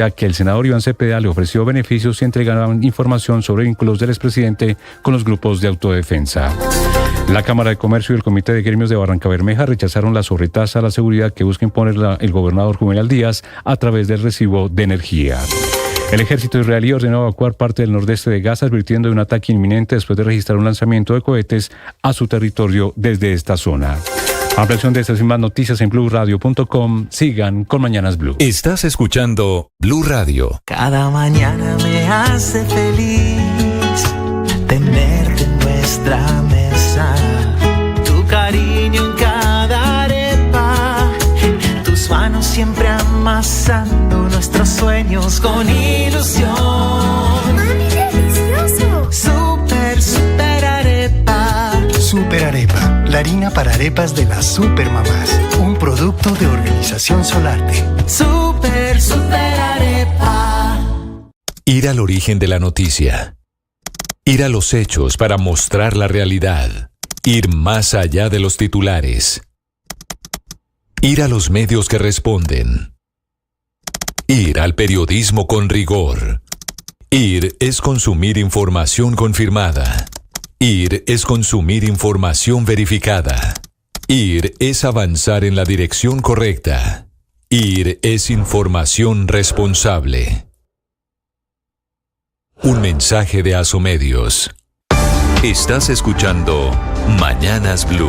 que el senador Iván Cepeda le ofreció beneficios si entregaban información sobre vínculos del expresidente con los grupos de autodefensa. La Cámara de Comercio y el Comité de Gremios de Barrancabermeja rechazaron la sobretasa a la seguridad que busca imponer el gobernador Juvenal Díaz a través del recibo de energía. El ejército israelí ordenó evacuar parte del nordeste de Gaza, advirtiendo de un ataque inminente después de registrar un lanzamiento de cohetes a su territorio desde esta zona. Ampliación de estas y más noticias en blueradio.com. Sigan con Mañanas Blue. Estás escuchando Blue Radio. Cada mañana me hace feliz tenerte en nuestra mesa. Tu cariño en cada arepa, tus manos siempre amasando nuestros sueños con ilusión. ¡Mami, delicioso! Super arepa. Super Arepa, la harina para arepas de las supermamás. Un producto de Organización Solarte. Super arepa. Ir al origen de la noticia. Ir a los hechos para mostrar la realidad. Ir más allá de los titulares. Ir a los medios que responden. Ir al periodismo con rigor. Ir es consumir información confirmada. Ir es consumir información verificada. Ir es avanzar en la dirección correcta. Ir es información responsable. Un mensaje de Asomedios. Estás escuchando Mañanas Blue.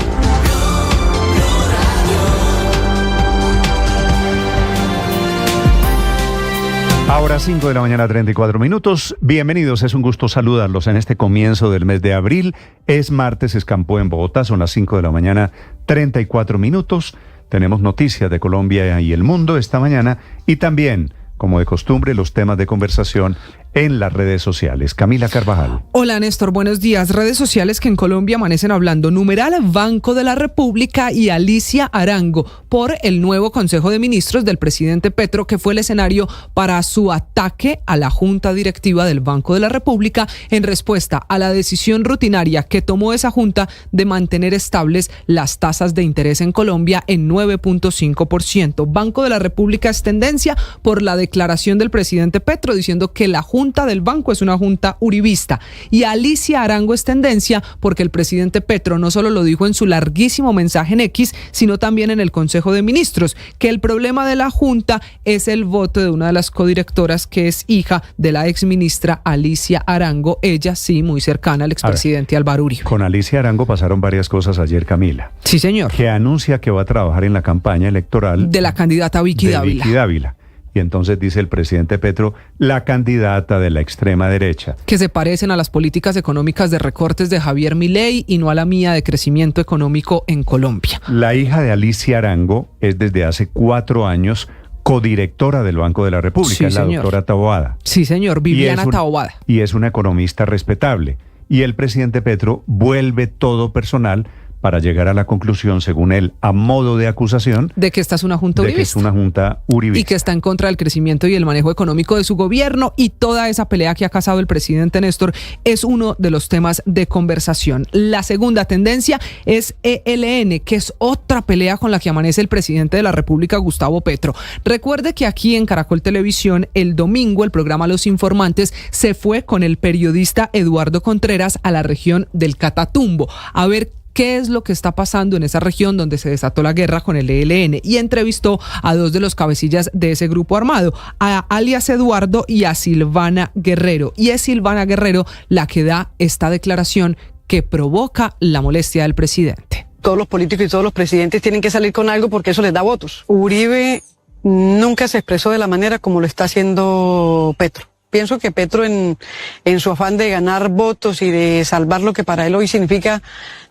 Ahora 5 de la mañana, 34 minutos. Bienvenidos, es un gusto saludarlos en este comienzo del mes de abril. Es martes, escampó en Bogotá, son las 5 de la mañana, 34 minutos. Tenemos noticias de Colombia y el mundo esta mañana y también, como de costumbre, los temas de conversación en las redes sociales. Camila Carvajal. Hola Néstor, buenos días. Redes sociales que en Colombia amanecen hablando. Numeral Banco de la República y Alicia Arango por el nuevo Consejo de Ministros del presidente Petro, que fue el escenario para su ataque a la Junta Directiva del Banco de la República en respuesta a la decisión rutinaria que tomó esa Junta de mantener estables las tasas de interés en Colombia en 9.5%. Banco de la República es tendencia por la declaración del presidente Petro diciendo que la Junta del Banco es una junta uribista, y Alicia Arango es tendencia porque el presidente Petro no solo lo dijo en su larguísimo mensaje en X, sino también en el Consejo de Ministros, que el problema de la junta es el voto de una de las codirectoras que es hija de la exministra Alicia Arango, ella sí muy cercana al expresidente Álvaro Uribe. Con Alicia Arango pasaron varias cosas ayer, Camila. Sí, señor. Que anuncia que va a trabajar en la campaña electoral de la candidata Vicky Dávila. Y entonces dice el presidente Petro, la candidata de la extrema derecha. Que se parecen a las políticas económicas de recortes de Javier Milei y no a la mía de crecimiento económico en Colombia. La hija de Alicia Arango es desde hace 4 años codirectora del Banco de la República, sí, es la doctora Taboada. Sí, señor, Viviana Taboada. Y es una economista respetable. Y el presidente Petro vuelve todo personal para llegar a la conclusión, según él, a modo de acusación, de que esta es una junta uribista. De que es una junta uribista. Y que está en contra del crecimiento y el manejo económico de su gobierno, y toda esa pelea que ha casado el presidente Néstor es uno de los temas de conversación. La segunda tendencia es ELN, que es otra pelea con la que amanece el presidente de la República, Gustavo Petro. Recuerde que aquí en Caracol Televisión, el domingo, el programa Los Informantes se fue con el periodista Eduardo Contreras a la región del Catatumbo a ver qué es lo que está pasando en esa región donde se desató la guerra con el ELN, y entrevistó a 2 de los cabecillas de ese grupo armado, a alias Eduardo y a Silvana Guerrero. Y es Silvana Guerrero la que da esta declaración que provoca la molestia del presidente. Todos los políticos y todos los presidentes tienen que salir con algo porque eso les da votos. Uribe nunca se expresó de la manera como lo está haciendo Petro. Pienso que Petro en su afán de ganar votos y de salvar lo que para él hoy significa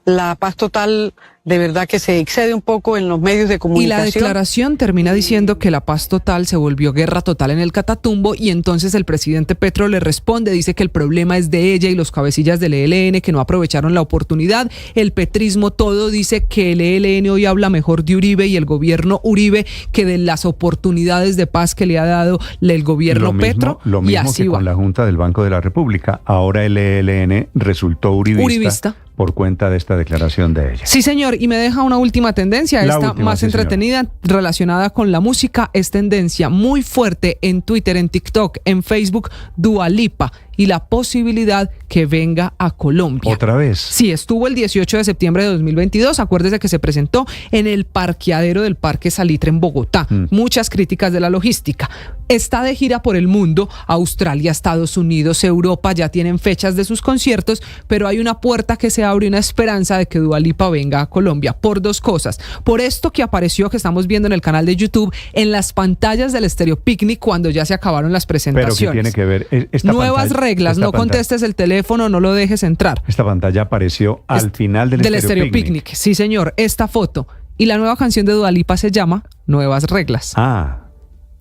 la paz total, de verdad que se excede un poco en los medios de comunicación. Y la declaración termina diciendo que la paz total se volvió guerra total en el Catatumbo, y entonces el presidente Petro le responde, dice que el problema es de ella y los cabecillas del ELN que no aprovecharon la oportunidad. El petrismo todo dice que el ELN hoy habla mejor de Uribe y el gobierno Uribe que de las oportunidades de paz que le ha dado el gobierno Petro. Lo mismo que con la Junta del Banco de la República. Ahora el ELN resultó uribista. por cuenta de esta declaración de ella. Sí, señor, y me deja una última tendencia, La esta última, más sí, entretenida, relacionada con la música. Es tendencia muy fuerte en Twitter, en TikTok, en Facebook, Dua Lipa y la posibilidad que venga a Colombia. ¿Otra vez? Sí, estuvo el 18 de septiembre de 2022. Acuérdese que se presentó en el parqueadero del Parque Salitre en Bogotá. Muchas críticas de la logística. Está de gira por el mundo. Australia, Estados Unidos, Europa ya tienen fechas de sus conciertos, pero hay una puerta que se abre, una esperanza de que Dua Lipa venga a Colombia por dos cosas. Por esto que apareció, que estamos viendo en el canal de YouTube, en las pantallas del Estéreo Picnic cuando ya se acabaron las presentaciones. Pero ¿qué tiene que ver? Esta Nuevas pantalla, reglas, no contestes el teléfono, no lo dejes entrar. Esta pantalla apareció al final del Estéreo Picnic. Sí, señor, esta foto. Y la nueva canción de Dua Lipa se llama Nuevas Reglas.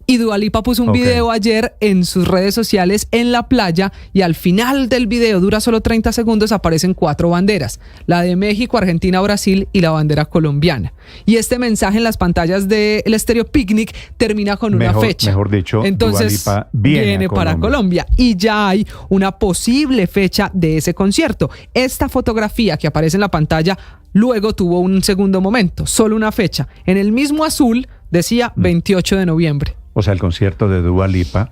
Y Dua Lipa puso un video ayer en sus redes sociales en la playa, y al final del video, dura solo 30 segundos, aparecen 4 banderas: la de México, Argentina, Brasil y la bandera colombiana. Y este mensaje en las pantallas del Estéreo Picnic termina con una fecha. Mejor dicho, entonces Dua Lipa viene para Colombia, y ya hay una posible fecha de ese concierto. Esta fotografía que aparece en la pantalla luego tuvo un segundo momento, solo una fecha. En el mismo azul decía 28 de noviembre. O sea, el concierto de Dua Lipa.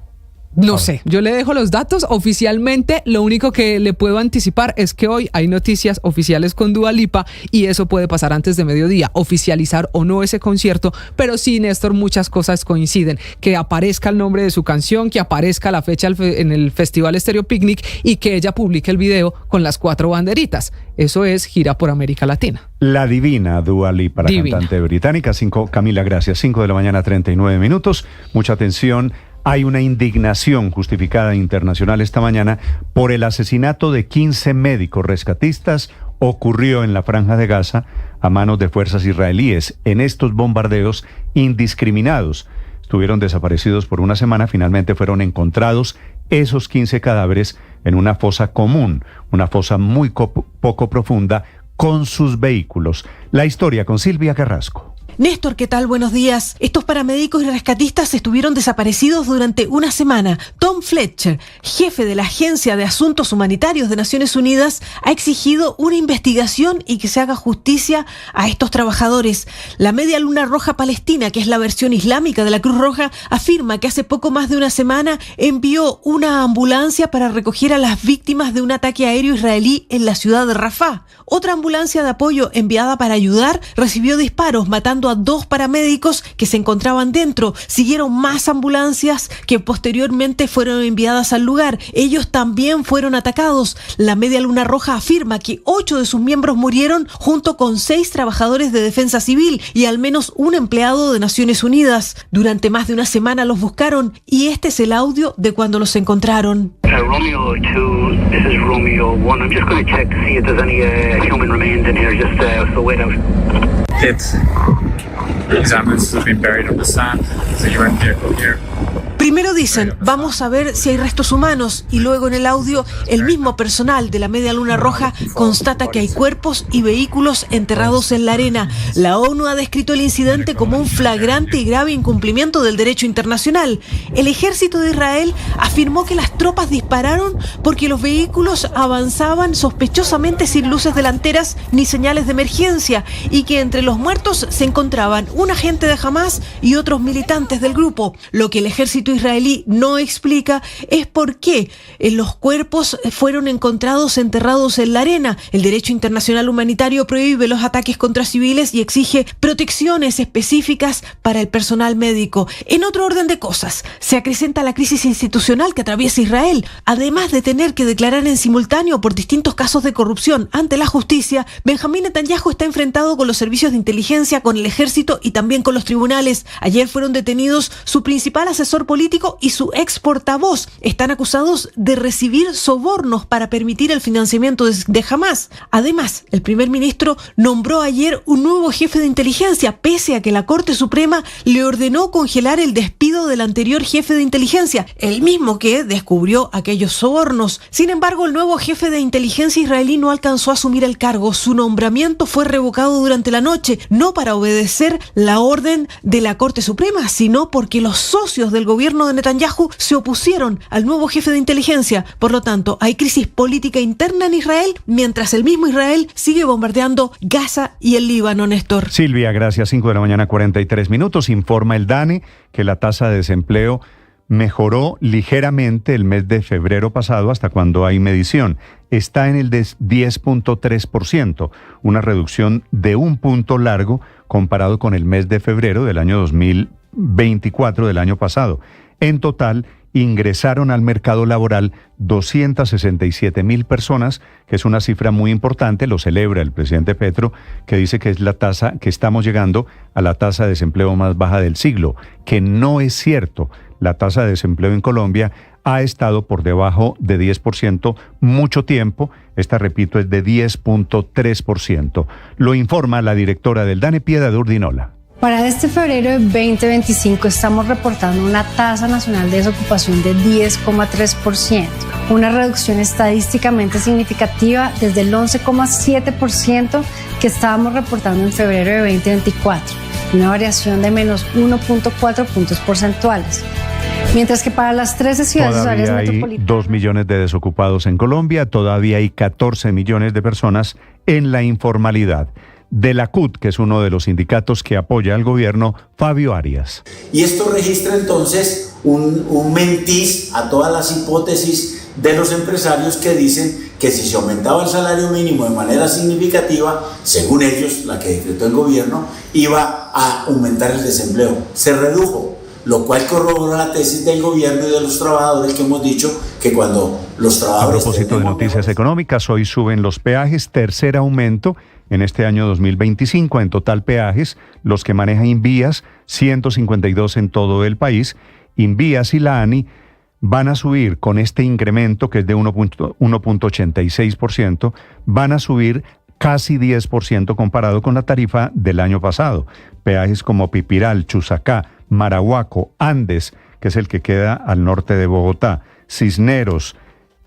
No sé, yo le dejo los datos. Oficialmente, lo único que le puedo anticipar es que hoy hay noticias oficiales con Dua Lipa, y eso puede pasar antes de mediodía, oficializar o no ese concierto. Pero sí, Néstor, muchas cosas coinciden: que aparezca el nombre de su canción, que aparezca la fecha en el Festival Estéreo Picnic, y que ella publique el video con las 4 banderitas. Eso es gira por América Latina. La divina Dua Lipa, la cantante británica. Camila, gracias. 5 de la mañana, 39 minutos. Mucha atención. Hay una indignación justificada internacional esta mañana por el asesinato de 15 médicos rescatistas. Ocurrió en la Franja de Gaza a manos de fuerzas israelíes. En estos bombardeos indiscriminados estuvieron desaparecidos por una semana. Finalmente fueron encontrados esos 15 cadáveres en una fosa común, una fosa muy poco profunda, con sus vehículos. La historia con Silvia Carrasco. Néstor, ¿qué tal? Buenos días. Estos paramédicos y rescatistas estuvieron desaparecidos durante una semana. Tom Fletcher, jefe de la Agencia de Asuntos Humanitarios de Naciones Unidas, ha exigido una investigación y que se haga justicia a estos trabajadores. La Media Luna Roja Palestina, que es la versión islámica de la Cruz Roja, afirma que hace poco más de una semana envió una ambulancia para recoger a las víctimas de un ataque aéreo israelí en la ciudad de Rafah. Otra ambulancia de apoyo enviada para ayudar recibió disparos, matando a 2 paramédicos que se encontraban dentro. Siguieron más ambulancias que posteriormente fueron enviadas al lugar. Ellos también fueron atacados. La Media Luna Roja afirma que 8 de sus miembros murieron, junto con 6 trabajadores de defensa civil y al menos un empleado de Naciones Unidas. Durante más de una semana los buscaron, y este es el audio de cuando los encontraron. Romeo 2, this is Romeo 1. I'm just going to check to see if there's any human remains in here, just so wait out. These ambulances have been buried on the sand. There's a UN vehicle here. Primero dicen, vamos a ver si hay restos humanos, y luego en el audio el mismo personal de la Media Luna Roja constata que hay cuerpos y vehículos enterrados en la arena. La ONU ha descrito el incidente como un flagrante y grave incumplimiento del derecho internacional. El ejército de Israel afirmó que las tropas dispararon porque los vehículos avanzaban sospechosamente sin luces delanteras ni señales de emergencia, y que entre los muertos se encontraban un agente de Hamás y otros militantes del grupo. Lo que el ejército israelí no explica es por qué los cuerpos fueron encontrados enterrados en la arena. El derecho internacional humanitario prohíbe los ataques contra civiles y exige protecciones específicas para el personal médico. En otro orden de cosas, se acrecenta la crisis institucional que atraviesa Israel. Además de tener que declarar en simultáneo por distintos casos de corrupción ante la justicia, Benjamín Netanyahu está enfrentado con los servicios de inteligencia, con el ejército y también con los tribunales. Ayer fueron detenidos su principal asesor político y su ex portavoz. Están acusados de recibir sobornos para permitir el financiamiento de Hamás. Además, el primer ministro nombró ayer un nuevo jefe de inteligencia, pese a que la Corte Suprema le ordenó congelar el despido del anterior jefe de inteligencia, el mismo que descubrió aquellos sobornos. Sin embargo, el nuevo jefe de inteligencia israelí no alcanzó a asumir el cargo. Su nombramiento fue revocado durante la noche, no para obedecer la orden de la Corte Suprema, sino porque los socios del gobierno gobierno de Netanyahu se opusieron al nuevo jefe de inteligencia. Por lo tanto, hay crisis política interna en Israel, mientras el mismo Israel sigue bombardeando Gaza y el Líbano, Néstor. Silvia, gracias. 5 de la mañana, 43 minutos. Informa el DANE que la tasa de desempleo mejoró ligeramente el mes de febrero pasado, hasta cuando hay medición. Está en el 10.3%, una reducción de 1 punto largo comparado con el mes de febrero del año 2024 del año pasado. En total, ingresaron al mercado laboral 267,000 personas, que es una cifra muy importante, lo celebra el presidente Petro, que dice que es la tasa, que estamos llegando a la tasa de desempleo más baja del siglo, que no es cierto. La tasa de desempleo en Colombia ha estado por debajo de 10% mucho tiempo. Esta, repito, es de 10.3%. Lo informa la directora del DANE, Piedad Urdinola. Para este febrero de 2025 estamos reportando una tasa nacional de desocupación de 10,3%, una reducción estadísticamente significativa desde el 11,7% que estábamos reportando en febrero de 2024, una variación de menos 1,4 puntos porcentuales. Mientras que para las 13 ciudades y áreas metropolitanas... Todavía hay 2 millones de desocupados en Colombia, todavía hay 14 millones de personas en la informalidad. De la CUT, que es uno de los sindicatos que apoya al gobierno, Fabio Arias. Y esto registra entonces un mentiz a todas las hipótesis de los empresarios que dicen que si se aumentaba el salario mínimo de manera significativa, según ellos, la que decretó el gobierno, iba a aumentar el desempleo. Se redujo, lo cual corroboró la tesis del gobierno y de los trabajadores que hemos dicho que cuando los trabajadores... A propósito de noticias económicas, hoy suben los peajes, tercer aumento en este año 2025. En total peajes, los que maneja Invías, 152 en todo el país. Invías y la ANI van a subir con este incremento que es de 1.86%, van a subir casi 10% comparado con la tarifa del año pasado. Peajes como Pipiral, Chusacá, Marahuaco, Andes, que es el que queda al norte de Bogotá, Cisneros,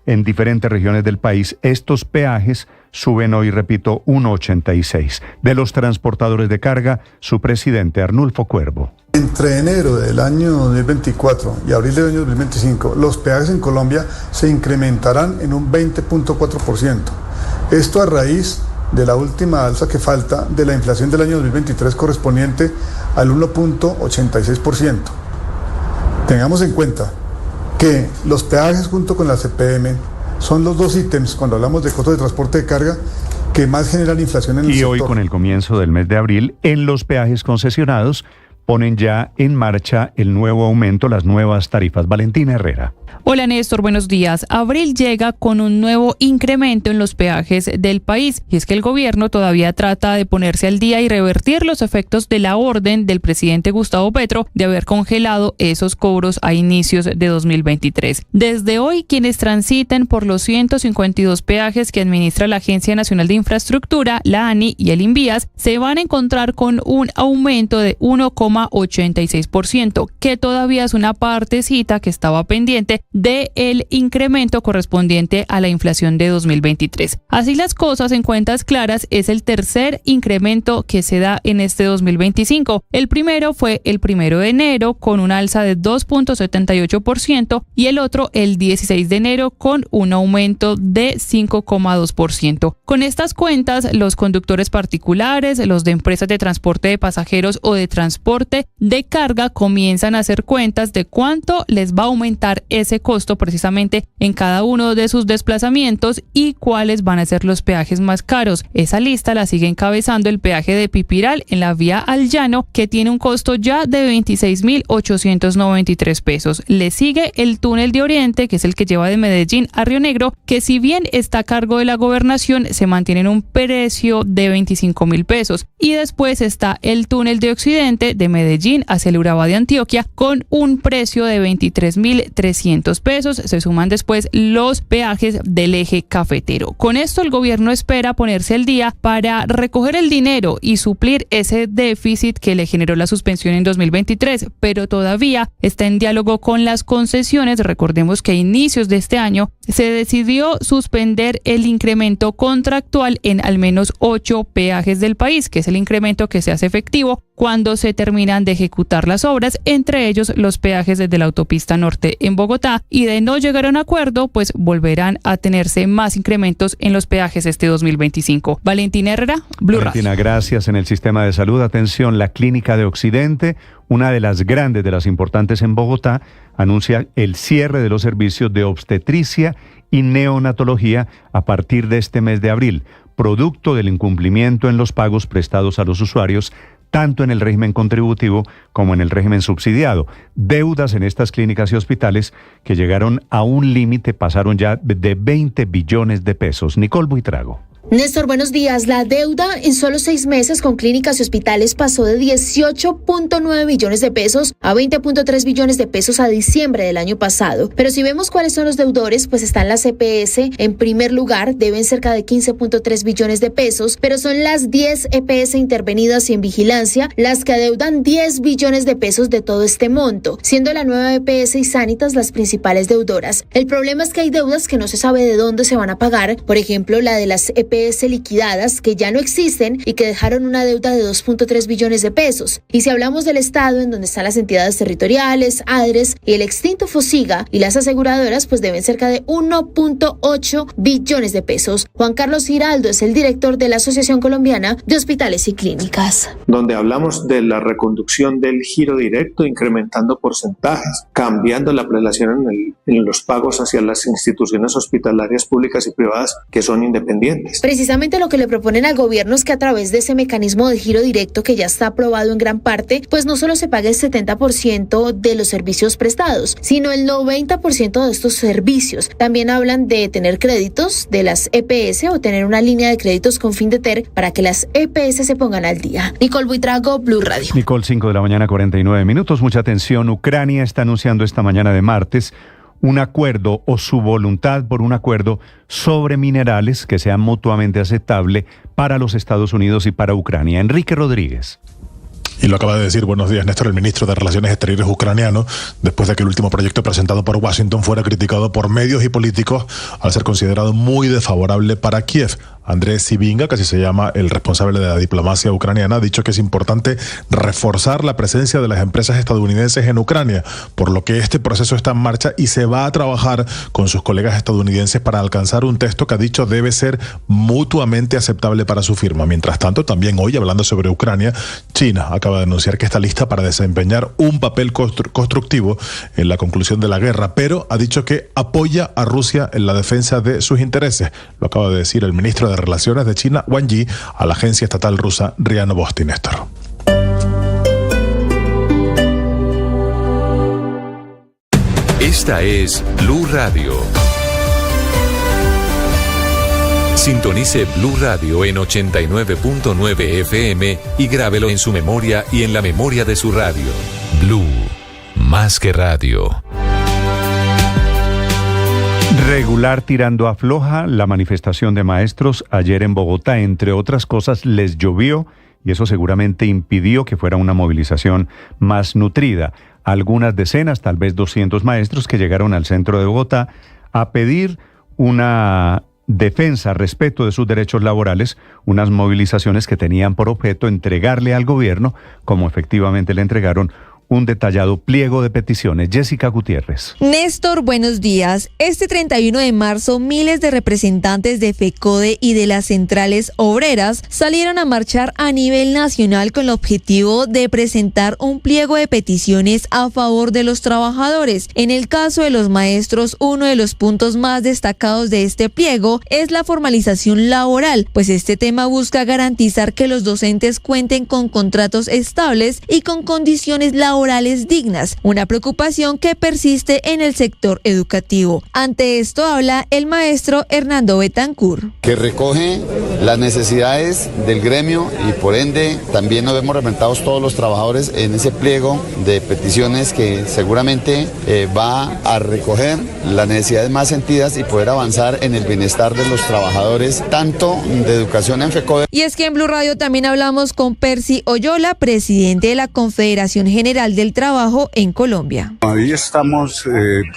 en diferentes regiones del país, estos peajes suben hoy, repito, 1,86. De los transportadores de carga, su presidente Arnulfo Cuervo. Entre enero del año 2024 y abril del año 2025, los peajes en Colombia se incrementarán en un 20.4%. Esto a raíz de la última alza que falta de la inflación del año 2023 correspondiente al 1.86%. Tengamos en cuenta que los peajes junto con la CPM son los dos ítems, cuando hablamos de costos de transporte de carga, que más generan inflación en el sector. Y hoy, con el comienzo del mes de abril, en los peajes concesionados ponen ya en marcha el nuevo aumento, las nuevas tarifas. Valentina Herrera. Hola Néstor, buenos días. Abril llega con un nuevo incremento en los peajes del país, y es que el gobierno todavía trata de ponerse al día y revertir los efectos de la orden del presidente Gustavo Petro de haber congelado esos cobros a inicios de 2023. Desde hoy, quienes transiten por los 152 peajes que administra la Agencia Nacional de Infraestructura, la ANI y el Invías, se van a encontrar con un aumento de 1,86%, que todavía es una partecita que estaba pendiente del incremento correspondiente a la inflación de 2023. Así las cosas, en cuentas claras, es el tercer incremento que se da en este 2025. El primero fue el 1 de enero con un alza de 2.78% y el otro el 16 de enero con un aumento de 5,2%. Con estas cuentas, los conductores particulares, los de empresas de transporte de pasajeros o de transporte de carga comienzan a hacer cuentas de cuánto les va a aumentar ese costo precisamente en cada uno de sus desplazamientos y cuáles van a ser los peajes más caros. Esa lista la sigue encabezando el peaje de Pipiral en la vía al Llano, que tiene un costo ya de 26.893 pesos. Le sigue el túnel de Oriente, que es el que lleva de Medellín a Río Negro, que si bien está a cargo de la gobernación, se mantiene en un precio de 25.000 pesos. Y después está el túnel de Occidente de Medellín hacia el Urabá de Antioquia con un precio de 23.300 pesos. Se suman después los peajes del eje cafetero. Con esto el gobierno espera ponerse al día para recoger el dinero y suplir ese déficit que le generó la suspensión en 2023, pero todavía está en diálogo con las concesiones. Recordemos que a inicios de este año se decidió suspender el incremento contractual en al menos 8 peajes del país, que es el incremento que se hace efectivo cuando se terminan de ejecutar las obras, entre ellos los peajes desde la autopista norte en Bogotá, y de no llegar a un acuerdo, pues volverán a tenerse más incrementos en los peajes este 2025. Valentina Herrera, Blue Radio. Valentina, gracias. En el sistema de salud, atención, la Clínica de Occidente, una de las grandes, de las importantes en Bogotá, anuncia el cierre de los servicios de obstetricia y neonatología a partir de este mes de abril, producto del incumplimiento en los pagos prestados a los usuarios, tanto en el régimen contributivo como en el régimen subsidiado. Deudas en estas clínicas y hospitales que llegaron a un límite, pasaron ya de 20 billones de pesos. Nicole Buitrago. Néstor, buenos días. La deuda en solo 6 meses con clínicas y hospitales pasó de 18.9 billones de pesos a 20.3 billones de pesos a diciembre del año pasado. Pero si vemos cuáles son los deudores, pues están las EPS en primer lugar, deben cerca de 15.3 billones de pesos, pero son las 10 EPS intervenidas y en vigilancia las que adeudan 10 billones de pesos de todo este monto, siendo la nueva EPS y Sanitas las principales deudoras. El problema es que hay deudas que no se sabe de dónde se van a pagar, por ejemplo, la de las EPS liquidadas que ya no existen y que dejaron una deuda de 2.3 billones de pesos. Y si hablamos del Estado, en donde están las entidades territoriales, ADRES y el extinto FOSIGA y las aseguradoras, pues deben cerca de 1.8 billones de pesos. Juan Carlos Giraldo es el director de la Asociación Colombiana de Hospitales y Clínicas. Donde hablamos de la reconducción del giro directo, incrementando porcentajes, cambiando la prelación en los pagos hacia las instituciones hospitalarias públicas y privadas que son independientes. Precisamente lo que le proponen al gobierno es que a través de ese mecanismo de giro directo que ya está aprobado en gran parte, pues no solo se pague el 70% de los servicios prestados, sino el 90% de estos servicios. También hablan de tener créditos de las EPS o tener una línea de créditos con Findeter para que las EPS se pongan al día. Nicole Buitrago, Blue Radio. Nicole, 5 de la mañana, 49 minutos. Mucha atención. Ucrania está anunciando esta mañana de martes un acuerdo o su voluntad por un acuerdo sobre minerales que sea mutuamente aceptable para los Estados Unidos y para Ucrania. Enrique Rodríguez. Y lo acaba de decir, buenos días, Néstor, el ministro de Relaciones Exteriores ucraniano, después de que el último proyecto presentado por Washington fuera criticado por medios y políticos al ser considerado muy desfavorable para Kiev. Andrés Sivinga, que así se llama el responsable de la diplomacia ucraniana, ha dicho que es importante reforzar la presencia de las empresas estadounidenses en Ucrania, por lo que este proceso está en marcha y se va a trabajar con sus colegas estadounidenses para alcanzar un texto que ha dicho debe ser mutuamente aceptable para su firma. Mientras tanto, también hoy, hablando sobre Ucrania, China acaba de anunciar que está lista para desempeñar un papel constructivo en la conclusión de la guerra, pero ha dicho que apoya a Rusia en la defensa de sus intereses. Lo acaba de decir el ministro de Relaciones de China, Wang Yi, a la agencia estatal rusa RIA Novosti, Néstor. Esta es Blue Radio. Sintonice Blue Radio en 89.9 FM y grábelo en su memoria y en la memoria de su radio. Blue, más que radio. Regular tirando a floja la manifestación de maestros ayer en Bogotá. Entre otras cosas, les llovió y eso seguramente impidió que fuera una movilización más nutrida. Algunas decenas, tal vez 200 maestros que llegaron al centro de Bogotá a pedir una defensa, respeto de sus derechos laborales, unas movilizaciones que tenían por objeto entregarle al gobierno, como efectivamente le entregaron, un detallado pliego de peticiones. Jessica Gutiérrez. Néstor, buenos días. Este 31 de marzo, miles de representantes de FECODE y de las centrales obreras salieron a marchar a nivel nacional con el objetivo de presentar un pliego de peticiones a favor de los trabajadores. En el caso de los maestros, uno de los puntos más destacados de este pliego es la formalización laboral, pues este tema busca garantizar que los docentes cuenten con contratos estables y con condiciones laborales dignas, una preocupación que persiste en el sector educativo. Ante esto habla el maestro Hernando Betancur. Que recoge las necesidades del gremio y por ende también nos vemos representados todos los trabajadores en ese pliego de peticiones que seguramente va a recoger las necesidades más sentidas y poder avanzar en el bienestar de los trabajadores, tanto de educación en FECODE. Y es que en Blue Radio también hablamos con Percy Oyola, presidente de la Confederación General Mundial del Trabajo en Colombia. Ahí estamos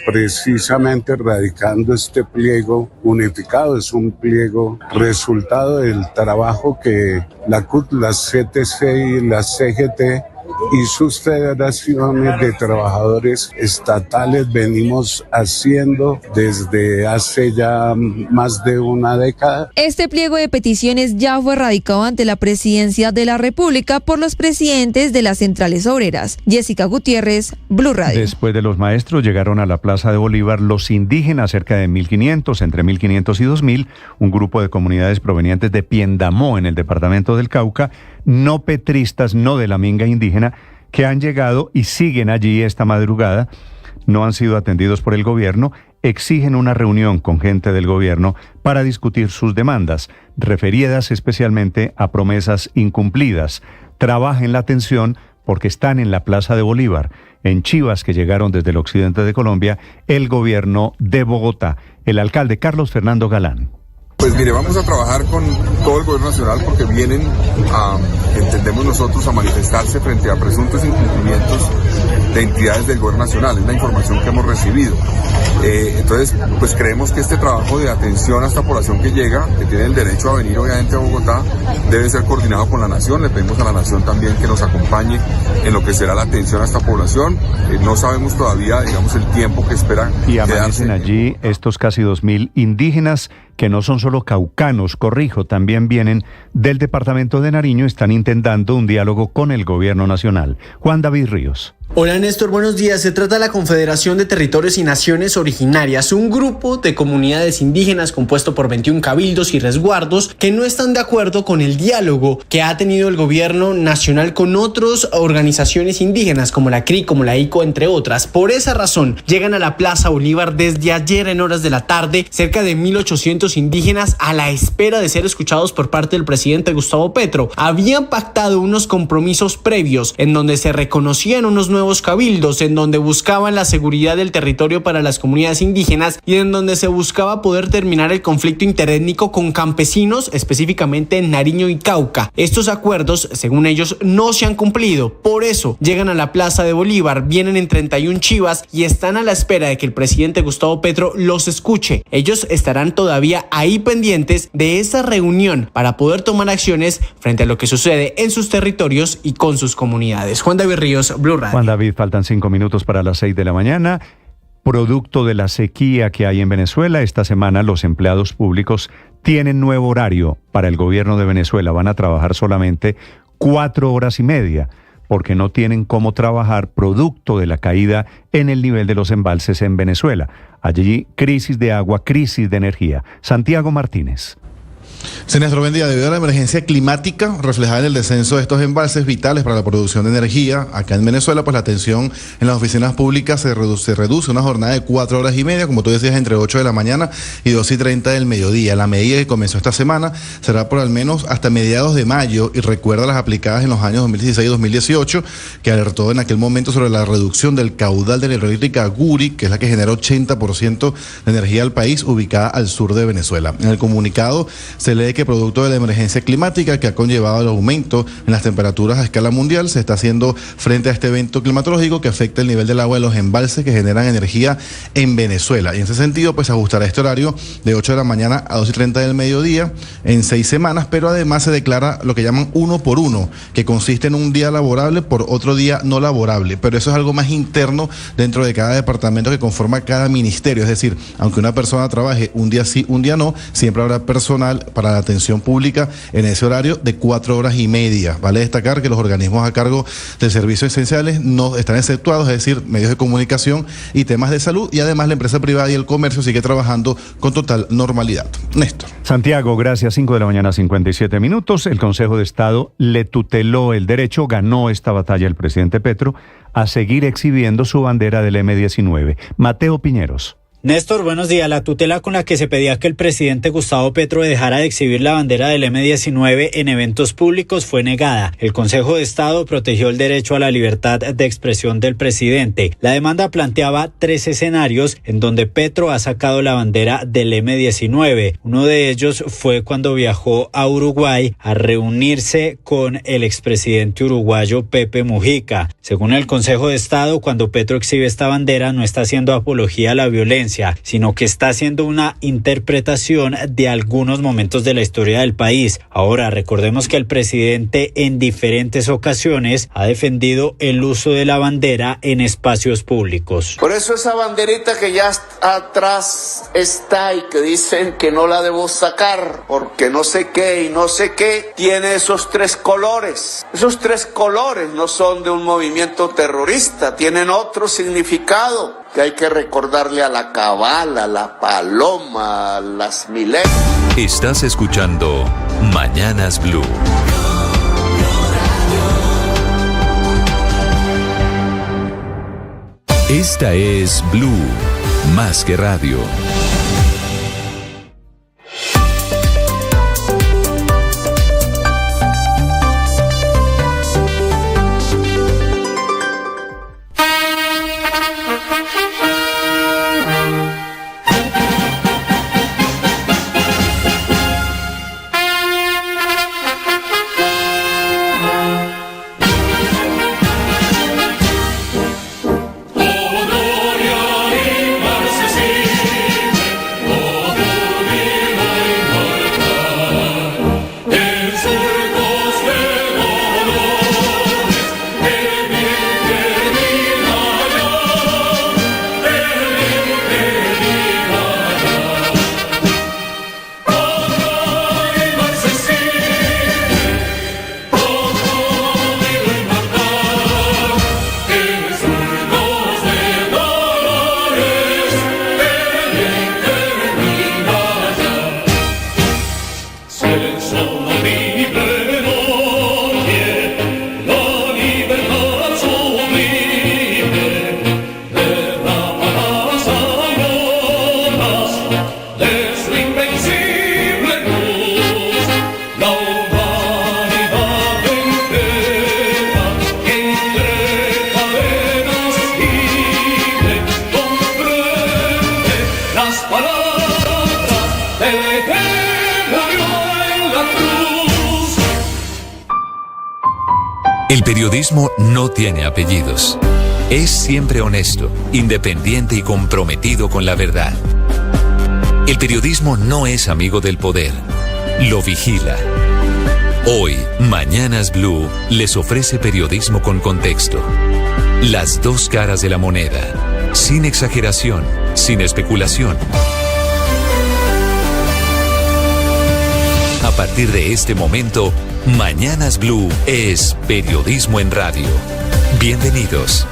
precisamente radicando este pliego unificado. Es un pliego resultado del trabajo que la CUT, la CTC y la CGT y sus federaciones de trabajadores estatales venimos haciendo desde hace ya más de una década. Este pliego de peticiones ya fue radicado ante la Presidencia de la República por los presidentes de las centrales obreras. Jessica Gutiérrez, Blue Radio. Después de los maestros llegaron a la Plaza de Bolívar los indígenas, cerca de 1.500, entre 1.500 y 2.000, un grupo de comunidades provenientes de Piendamó, en el departamento del Cauca, no petristas, no de la minga indígena, que han llegado y siguen allí esta madrugada, no han sido atendidos por el gobierno, exigen una reunión con gente del gobierno para discutir sus demandas, referidas especialmente a promesas incumplidas. Trabajen la atención porque están en la Plaza de Bolívar, en chivas que llegaron desde el occidente de Colombia, el gobierno de Bogotá. El alcalde Carlos Fernando Galán. Pues mire, vamos a trabajar con todo el gobierno nacional porque vienen entendemos nosotros, a manifestarse frente a presuntos incumplimientos de entidades del gobierno nacional. Es la información que hemos recibido. Entonces, pues creemos que este trabajo de atención a esta población que llega, que tiene el derecho a venir obviamente a Bogotá, debe ser coordinado con la Nación. Le pedimos a la Nación también que nos acompañe en lo que será la atención a esta población. No sabemos todavía, digamos, el tiempo que esperan. Y amanecen allí estos casi 2.000 indígenas, que no son solo caucanos, corrijo, también vienen del departamento de Nariño, están intentando un diálogo con el gobierno nacional. Juan David Ríos. Hola Néstor, buenos días. Se trata de la Confederación de Territorios y Naciones Originarias, un grupo de comunidades indígenas compuesto por 21 cabildos y resguardos que no están de acuerdo con el diálogo que ha tenido el gobierno nacional con otras organizaciones indígenas como la CRI, como la ICO, entre otras. Por esa razón, llegan a la Plaza Bolívar desde ayer en horas de la tarde, cerca de 1.800 indígenas a la espera de ser escuchados por parte del presidente Gustavo Petro. Habían pactado unos compromisos previos en donde se reconocían unos nuevos cabildos, en donde buscaban la seguridad del territorio para las comunidades indígenas y en donde se buscaba poder terminar el conflicto interétnico con campesinos, específicamente en Nariño y Cauca. Estos acuerdos, según ellos, no se han cumplido. Por eso llegan a la Plaza de Bolívar, vienen en 31 chivas y están a la espera de que el presidente Gustavo Petro los escuche. Ellos estarán todavía ahí pendientes de esa reunión para poder tomar acciones frente a lo que sucede en sus territorios y con sus comunidades. Juan David Ríos, Blue Radio. Juan David, faltan 5 minutos para las 6 de la mañana. Producto de la sequía que hay en Venezuela, esta semana los empleados públicos tienen nuevo horario para el gobierno de Venezuela. Van a trabajar solamente 4 horas y media porque no tienen cómo trabajar producto de la caída en el nivel de los embalses en Venezuela. Allí, crisis de agua, crisis de energía. Santiago Martínez. Sí, Néstor, buen día. Debido a la emergencia climática reflejada en el descenso de estos embalses vitales para la producción de energía acá en Venezuela, pues la atención en las oficinas públicas se reduce a una jornada de 4 horas y media, como tú decías, entre 8 de la mañana y 2:30 del mediodía. La medida que comenzó esta semana será por al menos hasta mediados de mayo y recuerda las aplicadas en los años 2016 y 2018, que alertó en aquel momento sobre la reducción del caudal de la hidroeléctrica Guri, que es la que genera 80% de energía al país, ubicada al sur de Venezuela. En el comunicado se lee que producto de la emergencia climática que ha conllevado el aumento en las temperaturas a escala mundial, se está haciendo frente a este evento climatológico que afecta el nivel del agua de los embalses que generan energía en Venezuela. Y en ese sentido, pues ajustará este horario de 8 de la mañana a 2:30 del mediodía en 6 semanas, pero además se declara lo que llaman 1 por 1, que consiste en un día laborable por otro día no laborable. Pero eso es algo más interno dentro de cada departamento que conforma cada ministerio. Es decir, aunque una persona trabaje un día sí, un día no, siempre habrá personal para la atención pública en ese horario de 4 horas y media. Vale destacar que los organismos a cargo de servicios esenciales no están exceptuados, es decir, medios de comunicación y temas de salud, y además la empresa privada y el comercio sigue trabajando con total normalidad. Néstor. Santiago, gracias. 5 de la mañana, 57 minutos. El Consejo de Estado le tuteló el derecho, ganó esta batalla el presidente Petro, a seguir exhibiendo su bandera del M-19. Mateo Piñeros. Néstor, buenos días. La tutela con la que se pedía que el presidente Gustavo Petro dejara de exhibir la bandera del M-19 en eventos públicos fue negada. El Consejo de Estado protegió el derecho a la libertad de expresión del presidente. La demanda planteaba 3 escenarios en donde Petro ha sacado la bandera del M-19. Uno de ellos fue cuando viajó a Uruguay a reunirse con el expresidente uruguayo Pepe Mujica. Según el Consejo de Estado, cuando Petro exhibe esta bandera no está haciendo apología a la violencia, sino que está haciendo una interpretación de algunos momentos de la historia del país. Ahora, recordemos que el presidente en diferentes ocasiones ha defendido el uso de la bandera en espacios públicos. Por eso esa banderita que ya atrás está y que dicen que no la debo sacar porque no sé qué y no sé qué, tiene esos 3 colores. Esos 3 colores no son de un movimiento terrorista, tienen otro significado que hay que recordarle a la cabala, a la paloma, a las milenias. Estás escuchando Mañanas Blue. Esta es Blue, más que radio. El periodismo no tiene apellidos. Es siempre honesto, independiente y comprometido con la verdad. El periodismo no es amigo del poder, lo vigila. Hoy, Mañanas Blue les ofrece periodismo con contexto. Las 2 caras de la moneda, sin exageración, sin especulación. A partir de este momento, Mañanas Blue es periodismo en radio. Bienvenidos.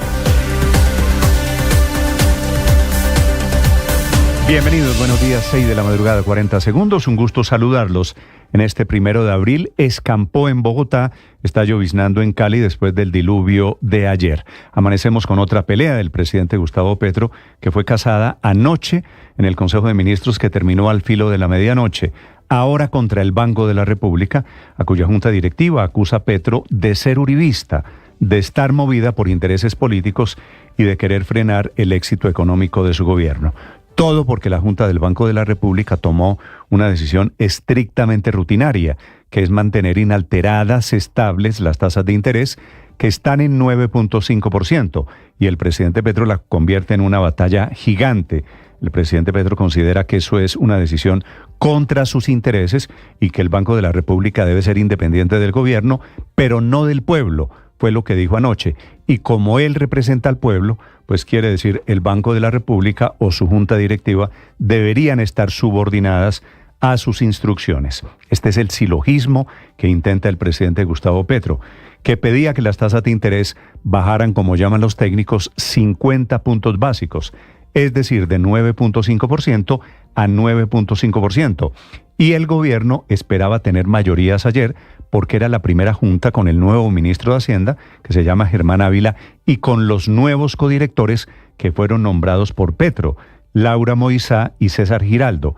Bienvenidos, buenos días, 6 de la madrugada, 40 segundos. Un gusto saludarlos. En este 1 de abril, escampó en Bogotá, está lloviznando en Cali después del diluvio de ayer. Amanecemos con otra pelea del presidente Gustavo Petro, que fue casada anoche en el Consejo de Ministros que terminó al filo de la medianoche. Ahora contra el Banco de la República, a cuya junta directiva acusa a Petro de ser uribista, de estar movida por intereses políticos y de querer frenar el éxito económico de su gobierno. Todo porque la Junta del Banco de la República tomó una decisión estrictamente rutinaria, que es mantener inalteradas, estables las tasas de interés, que están en 9.5%, y el presidente Petro la convierte en una batalla gigante. El presidente Petro considera que eso es una decisión contra sus intereses y que el Banco de la República debe ser independiente del gobierno, pero no del pueblo, fue lo que dijo anoche. Y como él representa al pueblo, pues quiere decir el Banco de la República o su junta directiva deberían estar subordinadas a sus instrucciones. Este es el silogismo que intenta el presidente Gustavo Petro, que pedía que las tasas de interés bajaran, como llaman los técnicos, 50 puntos básicos, es decir, de 9.5% a 9.5%. Y el gobierno esperaba tener mayorías ayer porque era la primera junta con el nuevo ministro de Hacienda, que se llama Germán Ávila, y con los nuevos codirectores que fueron nombrados por Petro, Laura Moisá y César Giraldo,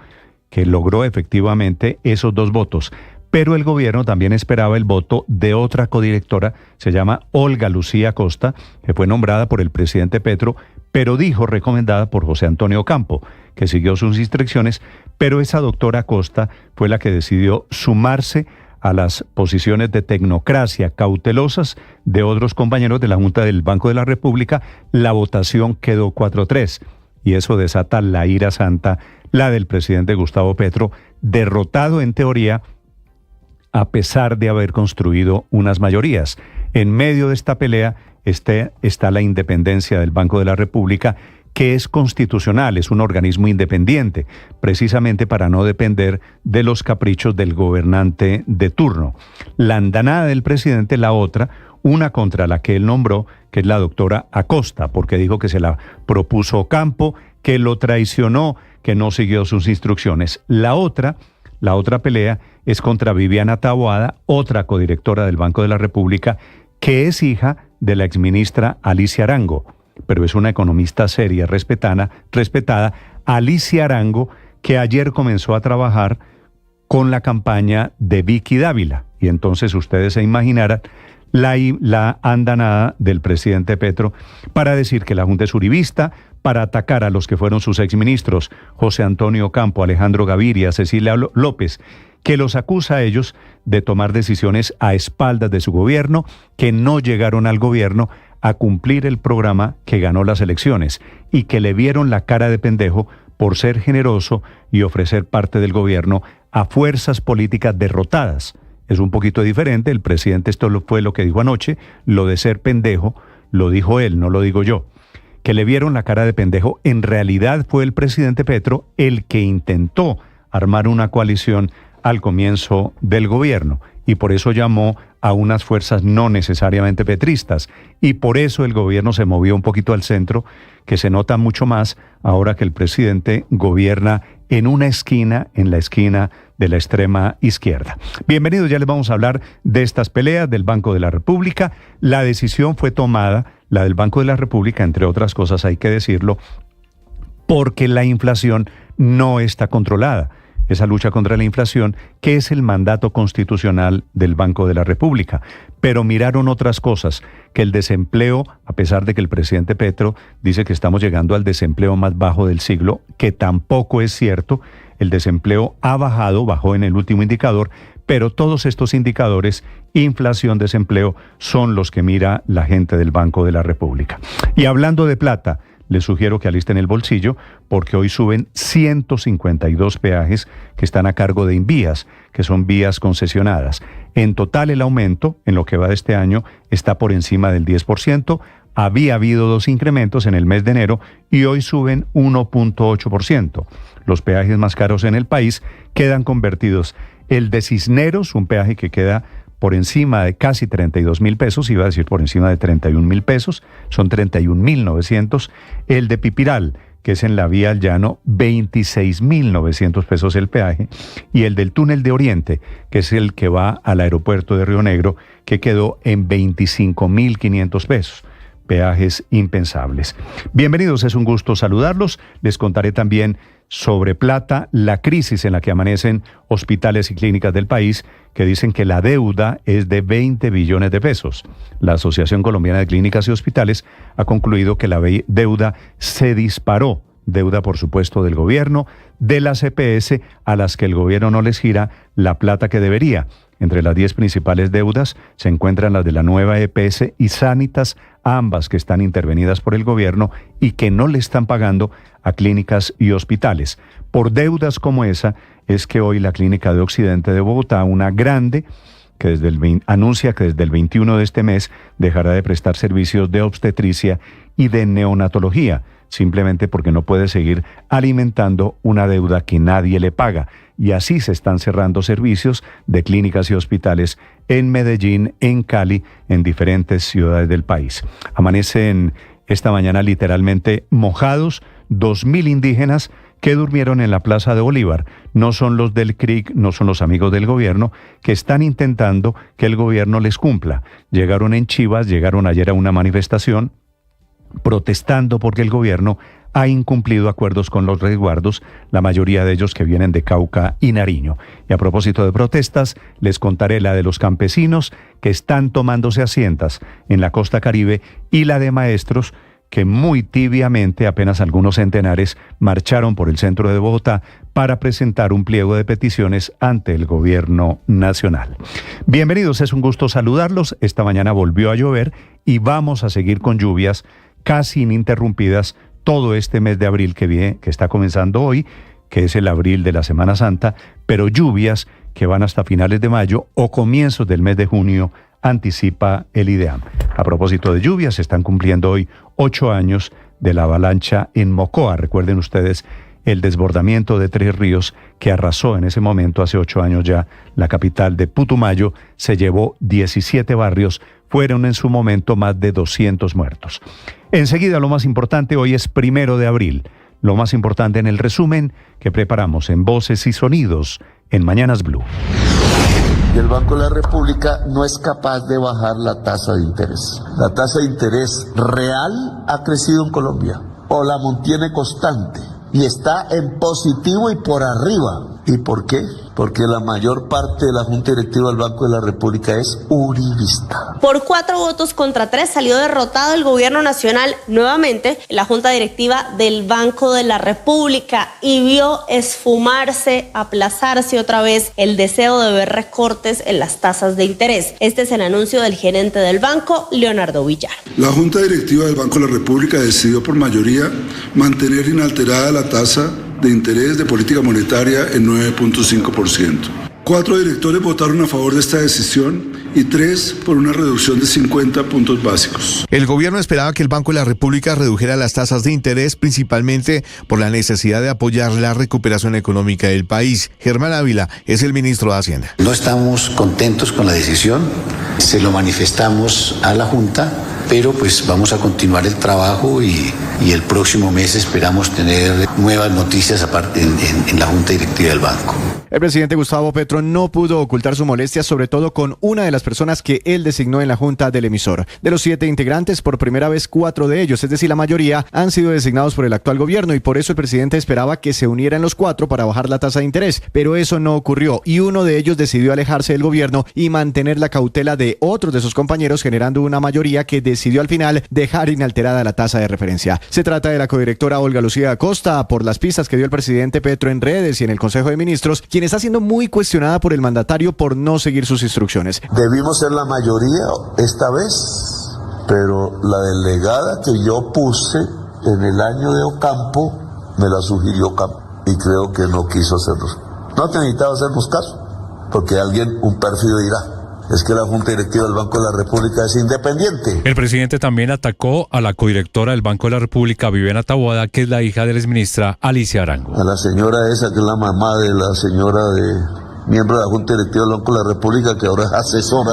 que logró efectivamente esos 2 votos. Pero el gobierno también esperaba el voto de otra codirectora, se llama Olga Lucía Acosta, que fue nombrada por el presidente Petro, pero dijo recomendada por José Antonio Campo, que siguió sus instrucciones, pero esa doctora Acosta fue la que decidió sumarse a las posiciones de tecnocracia cautelosas de otros compañeros de la Junta del Banco de la República. La votación quedó 4-3 y eso desata la ira santa, la del presidente Gustavo Petro, derrotado en teoría a pesar de haber construido unas mayorías. En medio de esta pelea está la independencia del Banco de la República, que es constitucional, es un organismo independiente, precisamente para no depender de los caprichos del gobernante de turno. La andanada del presidente, la otra, una contra la que él nombró, que es la doctora Acosta, porque dijo que se la propuso Campo, que lo traicionó, que no siguió sus instrucciones. La otra pelea es contra Viviana Taboada, otra codirectora del Banco de la República, que es hija de la exministra Alicia Arango, pero es una economista seria, respetada, Alicia Arango, que ayer comenzó a trabajar con la campaña de Vicky Dávila. Y entonces ustedes se imaginarán la andanada del presidente Petro para decir que la Junta es uribista, para atacar a los que fueron sus exministros, José Antonio Campo, Alejandro Gaviria, Cecilia López, que los acusa a ellos de tomar decisiones a espaldas de su gobierno, que no llegaron al gobierno a cumplir el programa que ganó las elecciones y que le vieron la cara de pendejo por ser generoso y ofrecer parte del gobierno a fuerzas políticas derrotadas. Es un poquito diferente, el presidente esto fue lo que dijo anoche, lo de ser pendejo lo dijo él, no lo digo yo. Que le vieron la cara de pendejo, en realidad fue el presidente Petro el que intentó armar una coalición al comienzo del gobierno y por eso llamó a unas fuerzas no necesariamente petristas y por eso el gobierno se movió un poquito al centro, que se nota mucho más ahora que el presidente gobierna en una esquina, en la esquina de la extrema izquierda. Bienvenidos, ya les vamos a hablar de estas peleas del Banco de la República. La decisión fue tomada, la del Banco de la República, entre otras cosas hay que decirlo, porque la inflación no está controlada. Esa lucha contra la inflación, que es el mandato constitucional del Banco de la República. Pero miraron otras cosas, que el desempleo, a pesar de que el presidente Petro dice que estamos llegando al desempleo más bajo del siglo, que tampoco es cierto, el desempleo ha bajó en el último indicador, pero todos estos indicadores, inflación, desempleo, son los que mira la gente del Banco de la República. Y hablando de plata, les sugiero que alisten el bolsillo porque hoy suben 152 peajes que están a cargo de Invías, que son vías concesionadas. En total el aumento en lo que va de este año está por encima del 10%. Había habido 2 incrementos en el mes de enero y hoy suben 1.8%. Los peajes más caros en el país quedan convertidos. El de Cisneros, un peaje que queda por encima de casi 32.000 pesos, iba a decir por encima de 31.000 pesos, son 31.900. El de Pipiral, que es en la vía al llano, 26.900 pesos el peaje. Y el del túnel de Oriente, que es el que va al aeropuerto de Río Negro, que quedó en 25.500 pesos. Peajes impensables. Bienvenidos, es un gusto saludarlos. Les contaré también sobre plata, la crisis en la que amanecen hospitales y clínicas del país, que dicen que la deuda es de 20 billones de pesos. La Asociación Colombiana de Clínicas y Hospitales ha concluido que la deuda se disparó. Deuda, por supuesto, del gobierno, de las EPS, a las que el gobierno no les gira la plata que debería. Entre las 10 principales deudas se encuentran las de la nueva EPS y Sanitas, ambas que están intervenidas por el gobierno y que no le están pagando a clínicas y hospitales. Por deudas como esa es que hoy la Clínica de Occidente de Bogotá, una grande, que anuncia que desde el 21 de este mes dejará de prestar servicios de obstetricia y de neonatología, simplemente porque no puede seguir alimentando una deuda que nadie le paga. Y así se están cerrando servicios de clínicas y hospitales en Medellín, en Cali, en diferentes ciudades del país. Amanecen esta mañana literalmente mojados 2.000 indígenas que durmieron en la Plaza de Bolívar. No son los del CRIC, no son los amigos del gobierno, que están intentando que el gobierno les cumpla. Llegaron en Chivas, llegaron ayer a una manifestación protestando porque el gobierno ha incumplido acuerdos con los resguardos, la mayoría de ellos que vienen de Cauca y Nariño. Y a propósito de protestas, les contaré la de los campesinos que están tomándose asientas en la costa Caribe y la de maestros que muy tibiamente, apenas algunos centenares, marcharon por el centro de Bogotá para presentar un pliego de peticiones ante el gobierno nacional. Bienvenidos, es un gusto saludarlos. Esta mañana volvió a llover y vamos a seguir con lluvias casi ininterrumpidas todo este mes de abril que está comenzando hoy, que es el abril de la Semana Santa, pero lluvias que van hasta finales de mayo o comienzos del mes de junio, anticipa el IDEAM. A propósito de lluvias, se están cumpliendo hoy 8 años de la avalancha en Mocoa. Recuerden ustedes el desbordamiento de 3 ríos que arrasó en ese momento, hace 8 años ya, la capital de Putumayo, se llevó 17 barrios, fueron en su momento más de 200 muertos. Enseguida, lo más importante, hoy es 1 de abril. Lo más importante en el resumen que preparamos en Voces y Sonidos en Mañanas Blue. Y el Banco de la República no es capaz de bajar la tasa de interés. La tasa de interés real ha crecido en Colombia, o la mantiene constante, y está en positivo y por arriba. ¿Y por qué? Porque la mayor parte de la Junta Directiva del Banco de la República es uribista. Por 4 votos contra 3 salió derrotado el gobierno nacional nuevamente en la Junta Directiva del Banco de la República y vio esfumarse, aplazarse otra vez el deseo de ver recortes en las tasas de interés. Este es el anuncio del gerente del banco, Leonardo Villar. La Junta Directiva del Banco de la República decidió por mayoría mantener inalterada la tasa de interés de política monetaria en 9.5%. 4 directores votaron a favor de esta decisión y 3 por una reducción de 50 puntos básicos. El gobierno esperaba que el Banco de la República redujera las tasas de interés principalmente por la necesidad de apoyar la recuperación económica del país. Germán Ávila es el ministro de Hacienda. No estamos contentos con la decisión, se lo manifestamos a la Junta, pero pues vamos a continuar el trabajo y el próximo mes esperamos tener nuevas noticias aparte en la Junta Directiva del Banco. El presidente Gustavo Petro no pudo ocultar su molestia, sobre todo con una de las personas que él designó en la Junta del emisor. De los 7 integrantes, por primera vez 4 de ellos, es decir, la mayoría, han sido designados por el actual gobierno y por eso el presidente esperaba que se unieran los 4 para bajar la tasa de interés, pero eso no ocurrió y uno de ellos decidió alejarse del gobierno y mantener la cautela de otros de sus compañeros, generando una mayoría que decidió al final dejar inalterada la tasa de referencia. Se trata de la codirectora Olga Lucía Acosta, por las pistas que dio el presidente Petro en redes y en el Consejo de Ministros, quien está siendo muy cuestionada por el mandatario por no seguir sus instrucciones. Debimos ser la mayoría esta vez, pero la delegada que yo puse en el año de Ocampo me la sugirió Ocampo y creo que no quiso hacerlo. No te necesitaba hacernos caso, porque un pérfido dirá: es que la Junta Directiva del Banco de la República es independiente. El presidente también atacó a la codirectora del Banco de la República, Viviana Taboada, que es la hija de la exministra Alicia Arango. A la señora esa, que es la mamá de la señora miembro de la Junta Directiva del Banco de la República, que ahora es asesora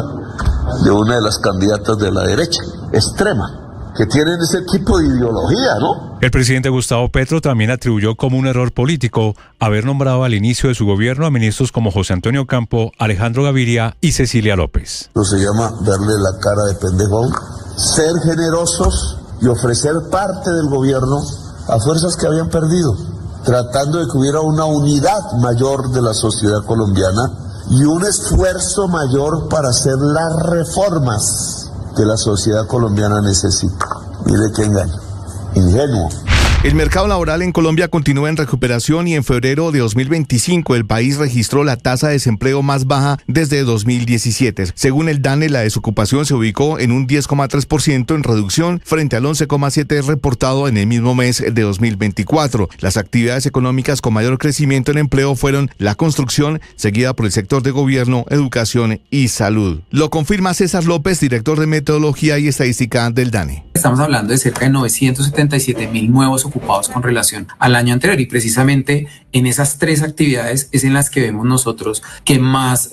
de una de las candidatas de la derecha extrema, que tienen ese tipo de ideología, ¿no? El presidente Gustavo Petro también atribuyó como un error político haber nombrado al inicio de su gobierno a ministros como José Antonio Campo, Alejandro Gaviria y Cecilia López. Eso se llama darle la cara de pendejo, ser generosos y ofrecer parte del gobierno a fuerzas que habían perdido, tratando de que hubiera una unidad mayor de la sociedad colombiana y un esfuerzo mayor para hacer las reformas que la sociedad colombiana necesita. Mire qué engaño. Ingenuo. El mercado laboral en Colombia continúa en recuperación y en febrero de 2025 el país registró la tasa de desempleo más baja desde 2017. Según el DANE, la desocupación se ubicó en un 10,3% en reducción frente al 11,7% reportado en el mismo mes de 2024. Las actividades económicas con mayor crecimiento en empleo fueron la construcción, seguida por el sector de gobierno, educación y salud. Lo confirma César López, director de Metodología y Estadística del DANE. Estamos hablando de cerca de 977,000 nuevos ocupados con relación al año anterior y precisamente en esas 3 actividades es en las que vemos nosotros que más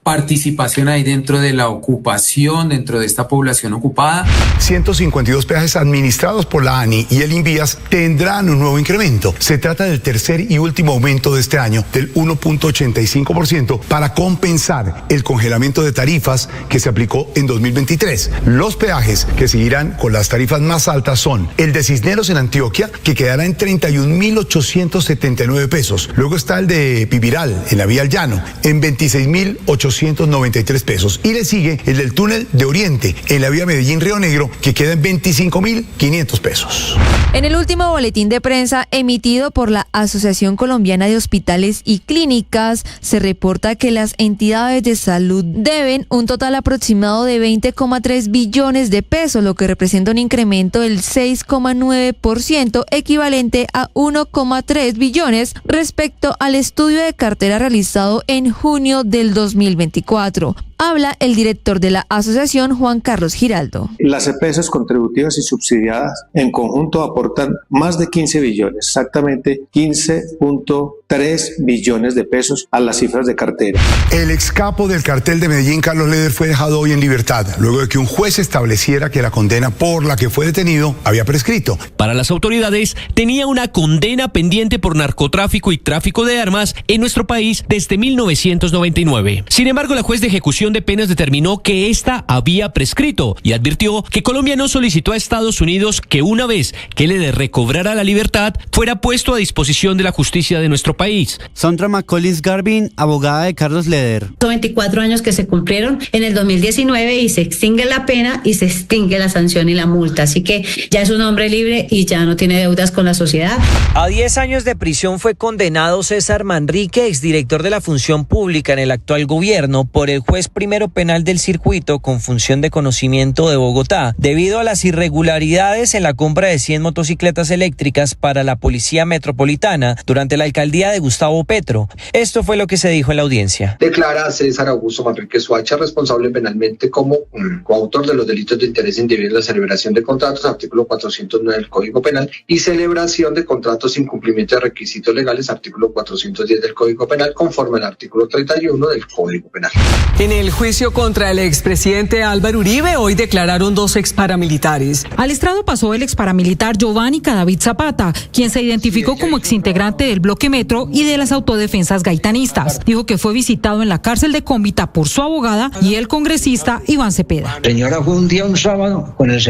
participación hay dentro de la ocupación, dentro de esta población ocupada. 152 peajes administrados por la ANI y el Invías tendrán un nuevo incremento. Se trata del tercer y último aumento de este año del 1.85% para compensar el congelamiento de tarifas que se aplicó en 2023. Los peajes que seguirán con las las tarifas más altas son el de Cisneros en Antioquia, que quedará en 31.879 pesos. Luego está el de Pibiral, en la vía al Llano, en 26.893 pesos. Y le sigue el del túnel de Oriente, en la vía Medellín-Río Negro, que queda en 25.500 pesos. En el último boletín de prensa emitido por la Asociación Colombiana de Hospitales y Clínicas, se reporta que las entidades de salud deben un total aproximado de 20,3 billones de pesos, lo que representa un incremento del 6,9%, equivalente a 1,3 billones respecto al estudio de cartera realizado en junio del 2024. Habla el director de la asociación, Juan Carlos Giraldo. Las EPS contributivas y subsidiadas en conjunto aportan más de 15 billones, exactamente 15.3 billones de pesos a las cifras de cartera. El ex capo del cartel de Medellín, Carlos Leder, fue dejado hoy en libertad, luego de que un juez estableciera que la condena por la que fue detenido había prescrito. Para las autoridades, tenía una condena pendiente por narcotráfico y tráfico de armas en nuestro país desde 1999. Sin embargo, la juez de ejecución de penas determinó que esta había prescrito y advirtió que Colombia no solicitó a Estados Unidos que una vez que Leder recobrara la libertad, fuera puesto a disposición de la justicia de nuestro país. Sondra McCollins Garvin, abogada de Carlos Leder. 24 años que se cumplieron en el 2019 y se extingue la pena y se extingue la sanción y la multa. Así que ya es un hombre libre y ya no tiene deudas con la sociedad. A 10 años de prisión fue condenado César Manrique, exdirector de la Función Pública en el actual gobierno, por el juez primero penal del circuito con función de conocimiento de Bogotá, debido a las irregularidades en la compra de 100 motocicletas eléctricas para la Policía Metropolitana durante la alcaldía de Gustavo Petro. Esto fue lo que se dijo en la audiencia. Declara a César Augusto Manrique Soacha responsable penalmente como coautor de los delitos de interés indebido en la celebración de contratos, artículo 409 del Código Penal, y celebración de contratos sin cumplimiento de requisitos legales, artículo 410 del Código Penal, conforme al artículo 31 del Código Penal. En el juicio contra el expresidente Álvaro Uribe, hoy declararon 2 exparamilitares. Al estrado pasó el exparamilitar Giovanni Cadavid Zapata, quien se identificó como exintegrante del Bloque Metro y de las autodefensas gaitanistas. Dijo que fue visitado en la cárcel de Cómbita por su abogada y el congresista Iván Cepeda. Señora, fue un sábado, con el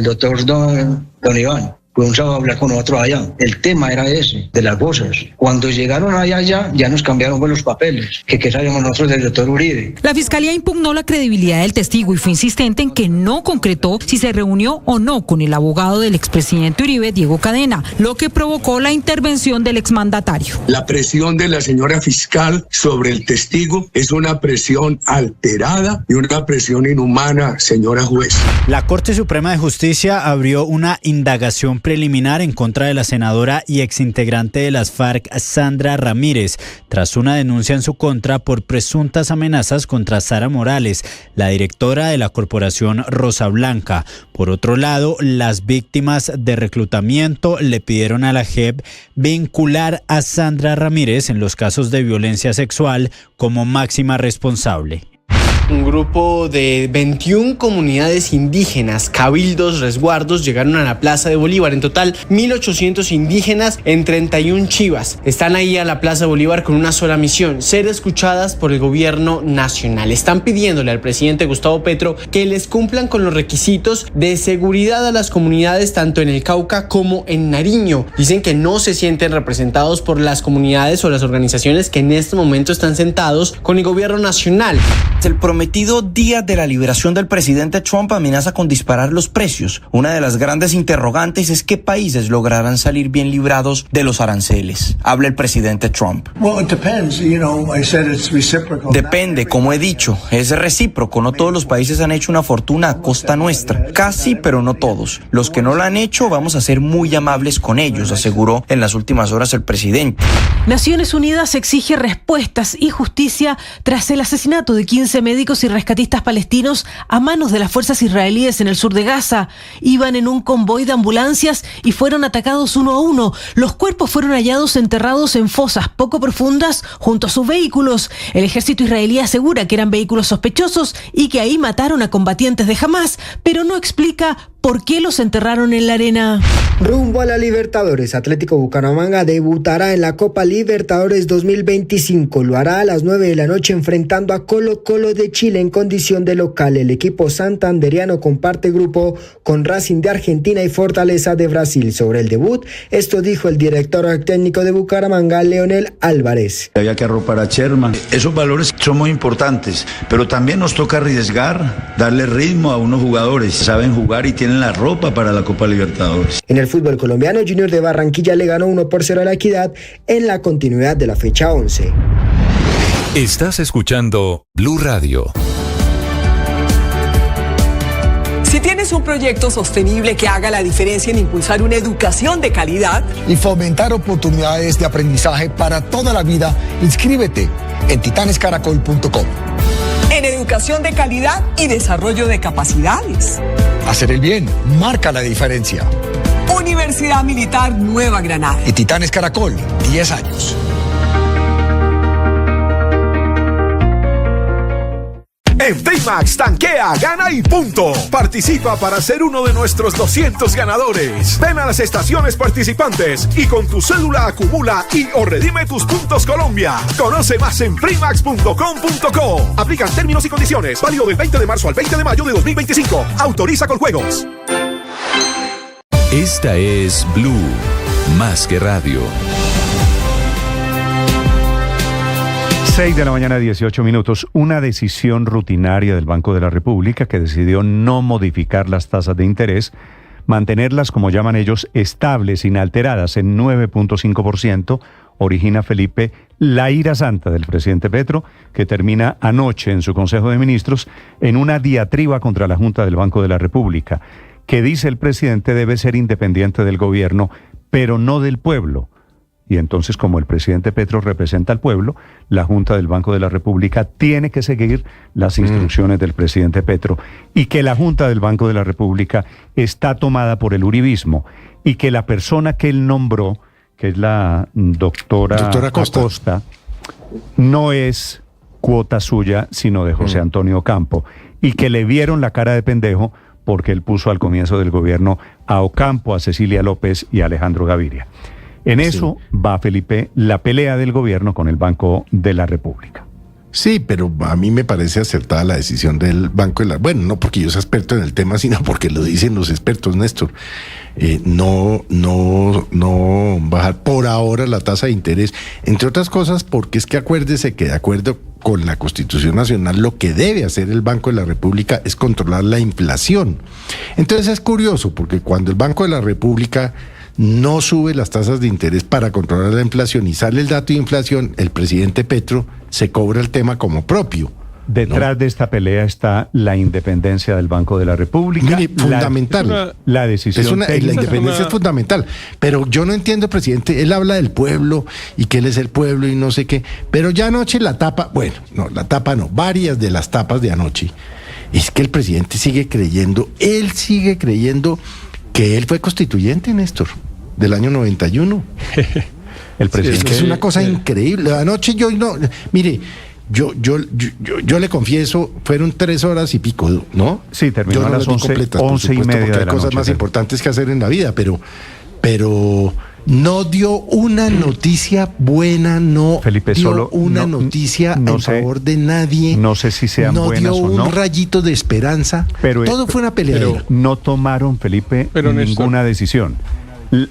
doctor Don Iván. Fue un sábado a hablar con nosotros allá. El tema era ese, de las cosas. Cuando llegaron allá ya nos cambiaron los papeles. ¿Qué sabíamos nosotros del doctor Uribe? La fiscalía impugnó la credibilidad del testigo y fue insistente en que no concretó si se reunió o no con el abogado del expresidente Uribe, Diego Cadena, lo que provocó la intervención del exmandatario. La presión de la señora fiscal sobre el testigo es una presión alterada y una presión inhumana, señora juez. La Corte Suprema de Justicia abrió una indagación preliminar en contra de la senadora y exintegrante de las FARC, Sandra Ramírez, tras una denuncia en su contra por presuntas amenazas contra Sara Morales, la directora de la corporación Rosa Blanca. Por otro lado, las víctimas de reclutamiento le pidieron a la JEP vincular a Sandra Ramírez en los casos de violencia sexual como máxima responsable. Un grupo de 21 comunidades indígenas, cabildos, resguardos, llegaron a la Plaza de Bolívar. En total, 1.800 indígenas en 31 chivas. Están ahí a la Plaza de Bolívar con una sola misión: ser escuchadas por el gobierno nacional. Están pidiéndole al presidente Gustavo Petro que les cumplan con los requisitos de seguridad a las comunidades tanto en el Cauca como en Nariño. Dicen que no se sienten representados por las comunidades o las organizaciones que en este momento están sentados con el gobierno nacional. El prometido día de la liberación del presidente Trump amenaza con disparar los precios. Una de las grandes interrogantes es qué países lograrán salir bien librados de los aranceles. Habla el presidente Trump. Depende, como he dicho, es recíproco. No todos los países han hecho una fortuna a costa nuestra. Casi, pero no todos. Los que no la han hecho, vamos a ser muy amables con ellos, aseguró en las últimas horas el presidente. Naciones Unidas exige respuestas y justicia tras el asesinato de 15 médicos y rescatistas palestinos a manos de las fuerzas israelíes en el sur de Gaza. Iban en un convoy de ambulancias y fueron atacados uno a uno. Los cuerpos fueron hallados enterrados en fosas poco profundas junto a sus vehículos. El ejército israelí asegura que eran vehículos sospechosos y que ahí mataron a combatientes de Hamás, pero no explica ¿Por qué los enterraron en la arena? Rumbo a la Libertadores, Atlético Bucaramanga debutará en la Copa Libertadores 2025. Lo hará a las 9 de la noche enfrentando a Colo-Colo de Chile en condición de local. El equipo santanderiano comparte grupo con Racing de Argentina y Fortaleza de Brasil. Sobre el debut, esto dijo el director técnico de Bucaramanga, Leonel Álvarez. Había que arropar a Sherman. Esos valores son muy importantes, pero también nos toca arriesgar, darle ritmo a unos jugadores. Saben jugar y tienen la ropa para la Copa Libertadores. En el fútbol colombiano, Junior de Barranquilla le ganó 1-0 a la Equidad en la continuidad de la fecha 11. Estás escuchando Blue Radio. Si tienes un proyecto sostenible que haga la diferencia en impulsar una educación de calidad y fomentar oportunidades de aprendizaje para toda la vida, inscríbete en titanescaracol.com. En educación de calidad y desarrollo de capacidades. Hacer el bien marca la diferencia. Universidad Militar Nueva Granada. Y Titanes Caracol, 10 años. En Daymax, tanquea, gana y punto. Participa para ser uno de nuestros 200 ganadores. Ven a las estaciones participantes y con tu cédula acumula o redime tus puntos Colombia. Conoce más en primax.com.co. Aplican términos y condiciones. Válido del 20 de marzo al 20 de mayo de 2025. Autoriza con juegos. Esta es Blue, más que radio. 6 de la mañana, 18 minutos. Una decisión rutinaria del Banco de la República que decidió no modificar las tasas de interés, mantenerlas, como llaman ellos, estables, inalteradas en 9.5%, origina, Felipe, la ira santa del presidente Petro, que termina anoche en su Consejo de Ministros en una diatriba contra la Junta del Banco de la República, que dice el presidente debe ser independiente del gobierno, pero no del pueblo. Y entonces, como el presidente Petro representa al pueblo, la Junta del Banco de la República tiene que seguir las instrucciones del presidente Petro. Y que la Junta del Banco de la República está tomada por el uribismo. Y que la persona que él nombró, que es la doctora Acosta, no es cuota suya, sino de José Antonio Campo. Y que le vieron la cara de pendejo porque él puso al comienzo del gobierno a Ocampo, a Cecilia López y a Alejandro Gaviria. En eso va, Felipe, la pelea del gobierno con el Banco de la República. Sí, pero a mí me parece acertada la decisión del Banco de la... Bueno, no porque yo sea experto en el tema, sino porque lo dicen los expertos, Néstor. No bajar por ahora la tasa de interés, entre otras cosas porque es que acuérdese que de acuerdo con la Constitución Nacional lo que debe hacer el Banco de la República es controlar la inflación. Entonces es curioso porque cuando el Banco de la República no sube las tasas de interés para controlar la inflación y sale el dato de inflación, el presidente Petro se cobra el tema como propio. Detrás de esta pelea está la independencia del Banco de la República. Mire, fundamental. La decisión técnica. La independencia es fundamental. Pero yo no entiendo, presidente, él habla del pueblo y que él es el pueblo y no sé qué. Pero ya anoche la tapa, varias de las tapas de anoche, es que el presidente sigue creyendo que él fue constituyente, Néstor, del año 91. El presidente es una cosa increíble. Anoche mire, yo le confieso, fueron 3 horas y pico, ¿no? Sí, terminó a las 11:30 porque hay cosas más importantes que hacer en la vida, pero no dio una noticia buena, Felipe, noticia en favor de nadie. No sé si sean buenas o no. No dio un rayito de esperanza. Todo fue una pelea. Pero no tomaron, Felipe, ninguna decisión.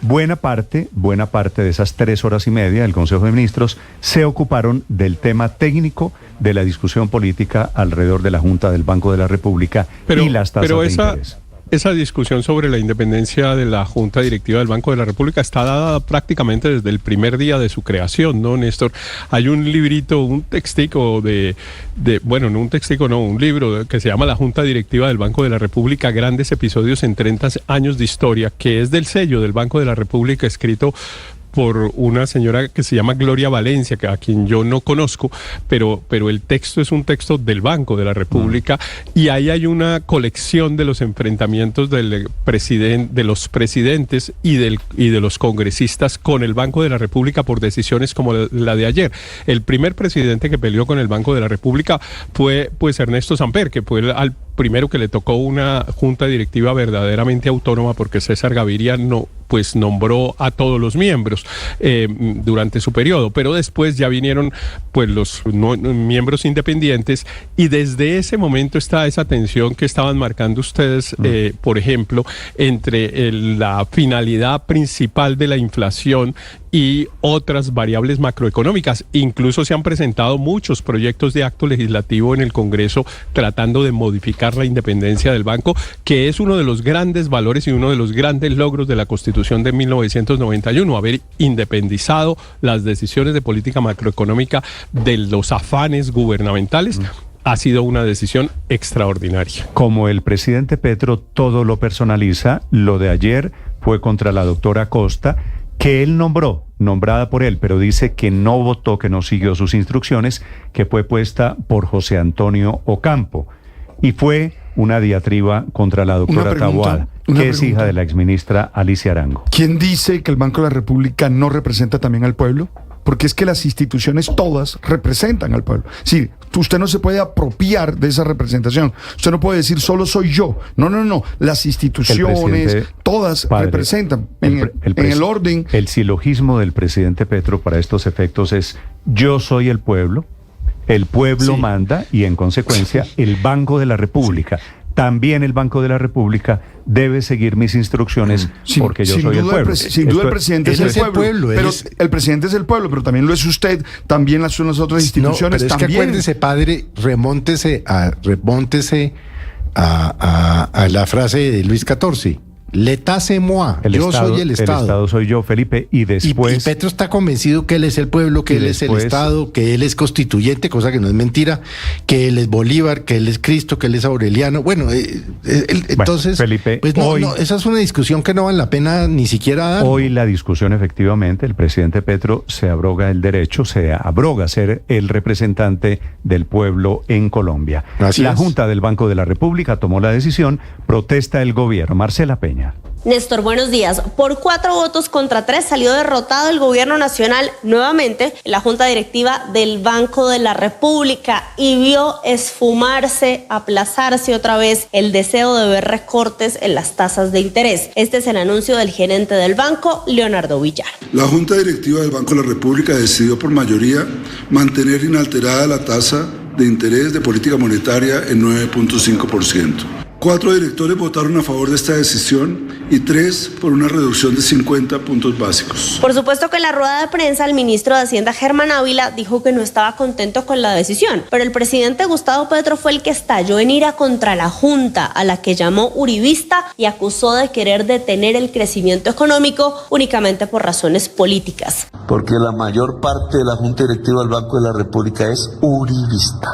Buena parte de esas 3 horas y media del Consejo de Ministros se ocuparon del tema técnico de la discusión política alrededor de la Junta del Banco de la República y las tasas de interés. Esa discusión sobre la independencia de la Junta Directiva del Banco de la República está dada prácticamente desde el primer día de su creación, ¿no, Néstor? Hay un librito, un textico un libro que se llama La Junta Directiva del Banco de la República, grandes episodios en 30 años de historia, que es del sello del Banco de la República, escrito por una señora que se llama Gloria Valencia, a quien yo no conozco, pero el texto es un texto del Banco de la República, y ahí hay una colección de los enfrentamientos de los presidentes y de los congresistas con el Banco de la República por decisiones como la de ayer. El primer presidente que peleó con el Banco de la República fue pues Ernesto Samper, que fue primero que le tocó una junta directiva verdaderamente autónoma, porque César Gaviria pues nombró a todos los miembros durante su periodo, pero después ya vinieron pues los miembros independientes, y desde ese momento está esa tensión que estaban marcando ustedes, por ejemplo, entre la finalidad principal de la inflación y otras variables macroeconómicas. Incluso se han presentado muchos proyectos de acto legislativo en el Congreso tratando de modificar la independencia del banco, que es uno de los grandes valores y uno de los grandes logros de la Constitución de 1991, haber independizado las decisiones de política macroeconómica de los afanes gubernamentales. Ha sido una decisión extraordinaria. Como el presidente Petro todo lo personaliza, lo de ayer fue contra la doctora Costa, que él nombrada por él, pero dice que no votó, que no siguió sus instrucciones, que fue puesta por José Antonio Ocampo. Y fue una diatriba contra la doctora Taboada, que es hija de la exministra Alicia Arango. ¿Quién dice que el Banco de la República no representa también al pueblo? Porque es que las instituciones todas representan al pueblo. Sí, usted no se puede apropiar de esa representación. Usted no puede decir solo soy yo. No. Las instituciones todas representan en el orden. El silogismo del presidente Petro para estos efectos es: yo soy el pueblo manda, y en consecuencia el Banco de la República. También el Banco de la República debe seguir mis instrucciones, porque yo soy el pueblo. Sin duda el presidente es el pueblo, pero el presidente es el pueblo, pero también lo es usted, también son las otras instituciones. Pero es que acuérdese, padre, remóntese a la frase de Luis XIV. L'État c'est moi, yo soy el Estado. El Estado soy yo, Felipe, y después... Y Petro está convencido que él es el pueblo, que él es el Estado, que él es constituyente, cosa que no es mentira, que él es Bolívar, que él es Cristo, que él es Aureliano. Bueno, entonces, Felipe, pues esa es una discusión que no vale la pena ni siquiera dar. Hoy la discusión, efectivamente, el presidente Petro se abroga el derecho, se abroga ser el representante del pueblo en Colombia. La Junta del Banco de la República tomó la decisión, protesta el gobierno. Marcela Peña. Néstor, buenos días. Por 4 votos contra 3 salió derrotado el gobierno nacional nuevamente en la Junta Directiva del Banco de la República y vio esfumarse, aplazarse otra vez el deseo de ver recortes en las tasas de interés. Este es el anuncio del gerente del banco, Leonardo Villar. La Junta Directiva del Banco de la República decidió por mayoría mantener inalterada la tasa de interés de política monetaria en 9.5%. 4 directores votaron a favor de esta decisión y 3 por una reducción de 50 puntos básicos. Por supuesto que en la rueda de prensa el ministro de Hacienda, Germán Ávila, dijo que no estaba contento con la decisión, pero el presidente Gustavo Petro fue el que estalló en ira contra la Junta, a la que llamó uribista y acusó de querer detener el crecimiento económico únicamente por razones políticas. Porque la mayor parte de la Junta Directiva del Banco de la República es uribista.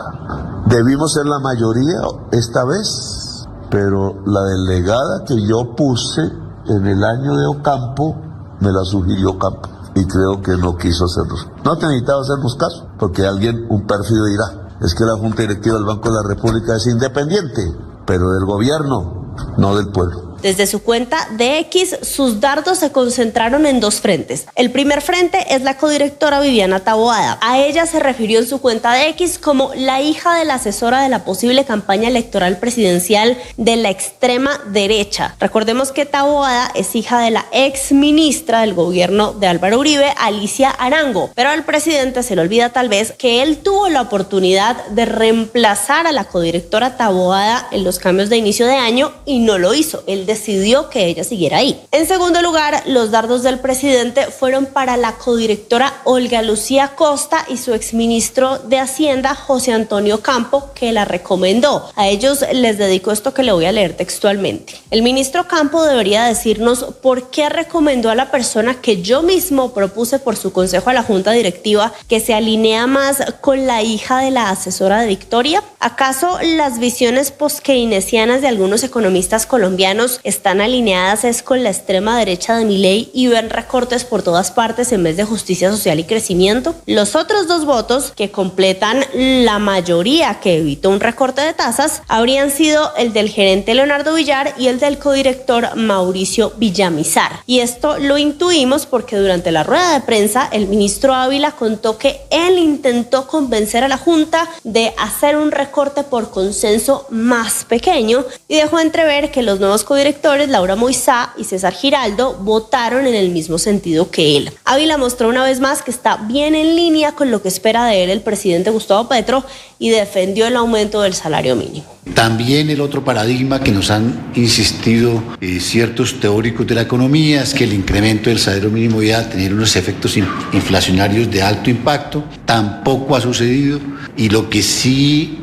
Debimos ser la mayoría esta vez, pero la delegada que yo puse en el año de Ocampo, me la sugirió Ocampo, y creo que no quiso hacerlo. No te necesitaba hacernos caso, porque un pérfido dirá, es que la Junta Directiva del Banco de la República es independiente, pero del gobierno, no del pueblo. Desde su cuenta de X, sus dardos se concentraron en 2 frentes. El primer frente es la codirectora Viviana Taboada. A ella se refirió en su cuenta de X como la hija de la asesora de la posible campaña electoral presidencial de la extrema derecha. Recordemos que Taboada es hija de la ex ministra del gobierno de Álvaro Uribe, Alicia Arango. Pero al presidente se le olvida tal vez que él tuvo la oportunidad de reemplazar a la codirectora Taboada en los cambios de inicio de año y no lo hizo. Él decidió que ella siguiera ahí. En segundo lugar, los dardos del presidente fueron para la codirectora Olga Lucía Costa y su exministro de Hacienda, José Antonio Campo, que la recomendó. A ellos les dedicó esto que le voy a leer textualmente. El ministro Campo debería decirnos por qué recomendó a la persona que yo mismo propuse por su consejo a la Junta Directiva, que se alinea más con la hija de la asesora de Victoria. ¿Acaso las visiones post-keynesianas de algunos economistas colombianos están alineadas con la extrema derecha de Milei y ven recortes por todas partes en vez de justicia social y crecimiento? Los otros 2 votos, que completan la mayoría que evitó un recorte de tasas, habrían sido el del gerente Leonardo Villar y el del codirector Mauricio Villamizar. Y esto lo intuimos porque durante la rueda de prensa el ministro Ávila contó que él intentó convencer a la Junta de hacer un recorte recorte por consenso más pequeño y dejó entrever que los nuevos codirectores, Laura Moisá y César Giraldo, votaron en el mismo sentido que él. Ávila mostró una vez más que está bien en línea con lo que espera de él el presidente Gustavo Petro y defendió el aumento del salario mínimo. También el otro paradigma que nos han insistido ciertos teóricos de la economía es que el incremento del salario mínimo iba a tener unos efectos inflacionarios de alto impacto. Tampoco ha sucedido, y lo que sí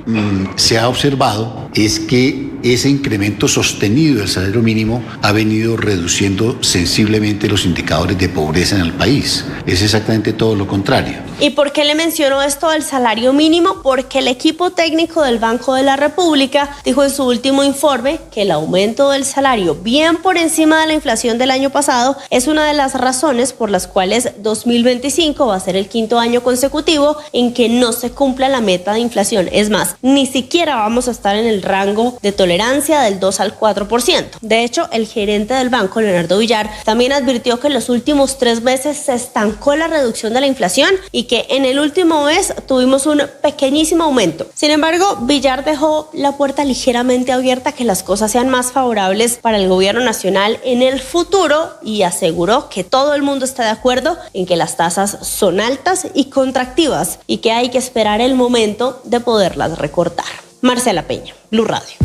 se ha observado es que ese incremento sostenido del salario mínimo ha venido reduciendo sensiblemente los indicadores de pobreza en el país. Es exactamente todo lo contrario. ¿Y por qué le menciono esto del salario mínimo? Porque el equipo técnico del Banco de la República dijo en su último informe que el aumento del salario, bien por encima de la inflación del año pasado, es una de las razones por las cuales 2025 va a ser el quinto año consecutivo en que no se cumpla la meta de inflación. Es más, ni siquiera vamos a estar en el rango de tolerancia del 2 al 4%. De hecho, el gerente del banco, Leonardo Villar, también advirtió que en los últimos 3 meses se estancó la reducción de la inflación y que en el último mes tuvimos un pequeñísimo aumento. Sin embargo, Villar dejó la puerta ligeramente abierta a que las cosas sean más favorables para el gobierno nacional en el futuro y aseguró que todo el mundo está de acuerdo en que las tasas son altas y contractivas y que hay que esperar el momento de poderlas recortar. Marcela Peña, Blue Radio.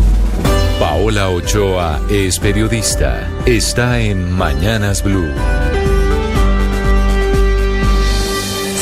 Paola Ochoa es periodista. Está en Mañanas Blue.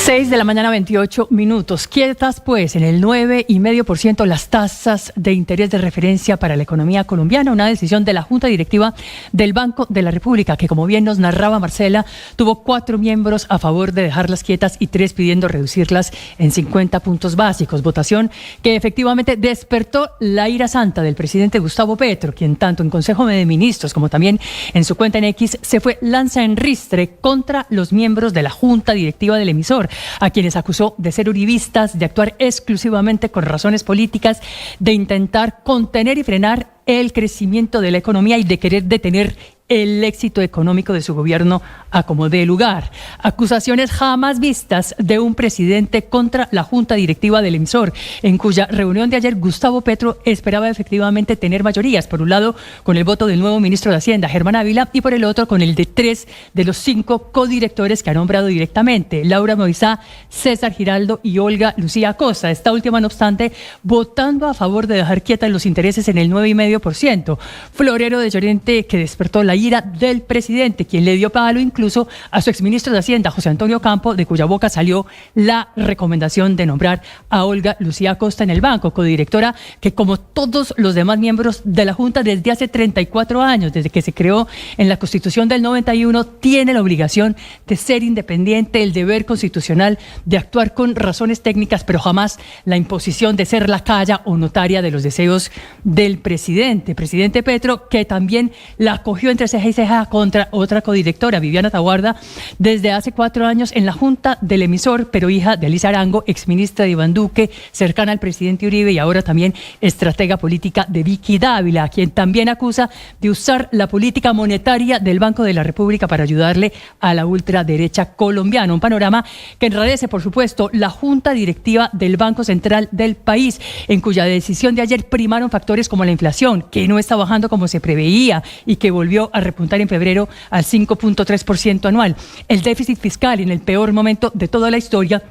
6 de la mañana, 28 minutos. Quietas, pues, en el 9,5% las tasas de interés de referencia para la economía colombiana, una decisión de la Junta Directiva del Banco de la República, que, como bien nos narraba Marcela, tuvo 4 miembros a favor de dejarlas quietas y 3 pidiendo reducirlas en 50 puntos básicos. Votación que efectivamente despertó la ira santa del presidente Gustavo Petro, quien tanto en Consejo de Ministros como también en su cuenta en X se fue lanza en ristre contra los miembros de la Junta Directiva del emisor, a quienes acusó de ser uribistas, de actuar exclusivamente con razones políticas, de intentar contener y frenar el crecimiento de la economía y de querer detener el éxito económico de su gobierno a como dé lugar. Acusaciones jamás vistas de un presidente contra la Junta Directiva del emisor, en cuya reunión de ayer Gustavo Petro esperaba efectivamente tener mayorías, por un lado con el voto del nuevo ministro de Hacienda, Germán Ávila, y por el otro con el de 3 de los 5 codirectores que ha nombrado directamente, Laura Moisá, César Giraldo y Olga Lucía Acosta. Esta última, no obstante, votando a favor de dejar quietas los intereses en el 9,5%. Florero de Llorente, que despertó la ira del presidente, quien le dio palo incluso a su exministro de Hacienda, José Antonio Campo, de cuya boca salió la recomendación de nombrar a Olga Lucía Acosta en el banco, codirectora que, como todos los demás miembros de la Junta desde hace 34 años, desde que se creó en la Constitución del 91, tiene la obligación de ser independiente, el deber constitucional de actuar con razones técnicas, pero jamás la imposición de ser lacaya o notaria de los deseos del presidente Petro, que también la acogió entre ceja y ceja contra otra codirectora, Viviana Taboada, desde hace 4 años en la Junta del emisor, pero hija de Alicia Arango, exministra de Iván Duque, cercana al presidente Uribe y ahora también estratega política de Vicky Dávila, a quien también acusa de usar la política monetaria del Banco de la República para ayudarle a la ultraderecha colombiana. Un panorama que enrarece, por supuesto, la Junta Directiva del Banco Central del país, en cuya decisión de ayer primaron factores como la inflación, que no está bajando como se preveía y que volvió a repuntar en febrero al 5,3% anual. El déficit fiscal en el peor momento de toda la historia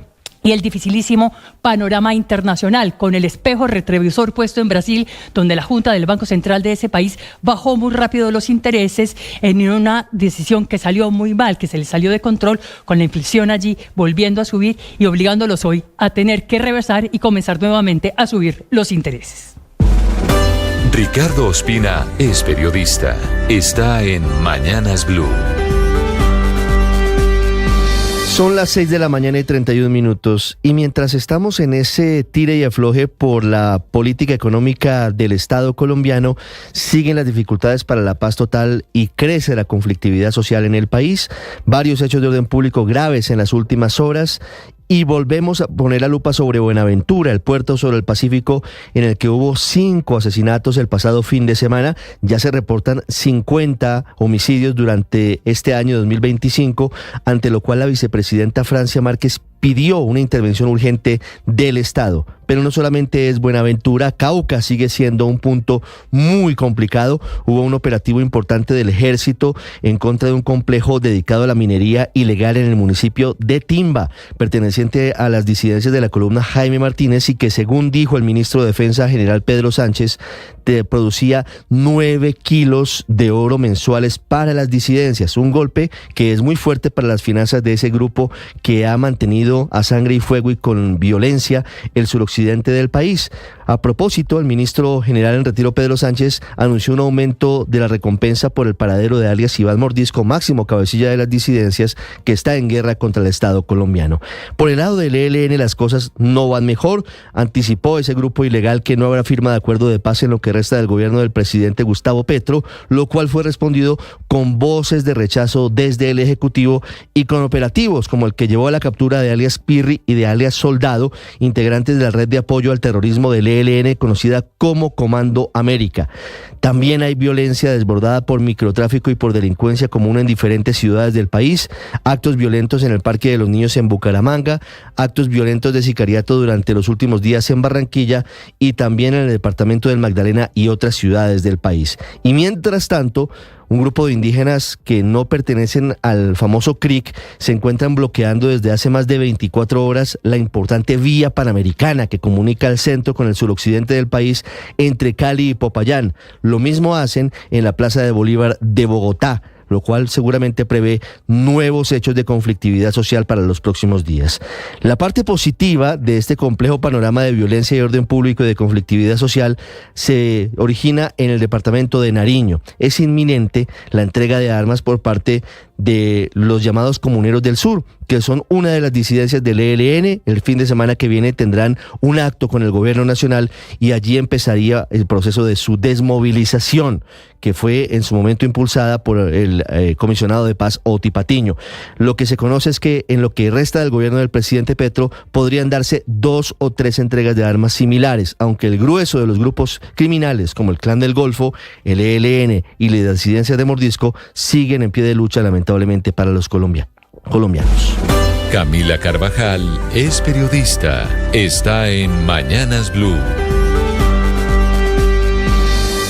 y el dificilísimo panorama internacional, con el espejo retrovisor puesto en Brasil, donde la Junta del Banco Central de ese país bajó muy rápido los intereses en una decisión que salió muy mal, que se le salió de control, con la inflación allí volviendo a subir y obligándolos hoy a tener que reversar y comenzar nuevamente a subir los intereses. Ricardo Ospina es periodista. Está en Mañanas Blue. Son las 6 de la mañana y 31 minutos y mientras estamos en ese tire y afloje por la política económica del Estado colombiano, siguen las dificultades para la paz total y crece la conflictividad social en el país. Varios hechos de orden público graves en las últimas horas. Y volvemos a poner la lupa sobre Buenaventura, el puerto sobre el Pacífico, en el que hubo 5 asesinatos el pasado fin de semana. Ya se reportan 50 homicidios durante este año 2025, ante lo cual la vicepresidenta Francia Márquez pidió una intervención urgente del Estado. Pero no solamente es Buenaventura, Cauca sigue siendo un punto muy complicado. Hubo un operativo importante del Ejército en contra de un complejo dedicado a la minería ilegal en el municipio de Timba, perteneciente a las disidencias de la columna Jaime Martínez, y que, según dijo el ministro de Defensa general Pedro Sánchez, producía 9 kilos de oro mensuales para las disidencias. Un golpe que es muy fuerte para las finanzas de ese grupo que ha mantenido a sangre y fuego y con violencia el suroccidente del país. A propósito, el ministro general en retiro Pedro Sánchez anunció un aumento de la recompensa por el paradero de alias Iván Mordisco, máximo cabecilla de las disidencias, que está en guerra contra el Estado colombiano. Por el lado del ELN las cosas no van mejor. Anticipó ese grupo ilegal que no habrá firma de acuerdo de paz en lo que resta del gobierno del presidente Gustavo Petro, lo cual fue respondido con voces de rechazo desde el Ejecutivo y con operativos como el que llevó a la captura de alias Pirri y de alias Soldado, integrantes de la red de apoyo al terrorismo del ELN, conocida como Comando América. También hay violencia desbordada por microtráfico y por delincuencia común en diferentes ciudades del país, actos violentos en el Parque de los Niños en Bucaramanga, actos violentos de sicariato durante los últimos días en Barranquilla y también en el departamento del Magdalena y otras ciudades del país. Y mientras tanto, un grupo de indígenas que no pertenecen al famoso CRIC se encuentran bloqueando desde hace más de 24 horas la importante vía panamericana que comunica el centro con el suroccidente del país entre Cali y Popayán. Lo mismo hacen en la Plaza de Bolívar de Bogotá, lo cual seguramente prevé nuevos hechos de conflictividad social para los próximos días. La parte positiva de este complejo panorama de violencia y orden público y de conflictividad social se origina en el departamento de Nariño. Es inminente la entrega de armas por parte de los llamados comuneros del sur, que son una de las disidencias del ELN. El fin de semana que viene tendrán un acto con el gobierno nacional y allí empezaría el proceso de su desmovilización, que fue en su momento impulsada por el comisionado de paz Oti Patiño. Lo que se conoce es que en lo que resta del gobierno del presidente Petro podrían darse 2 o 3 entregas de armas similares, aunque el grueso de los grupos criminales como el Clan del Golfo, el ELN y las disidencias de Mordisco siguen en pie de lucha lamentablemente para los colombianos. Camila Carvajal es periodista. Está en Mañanas Blue.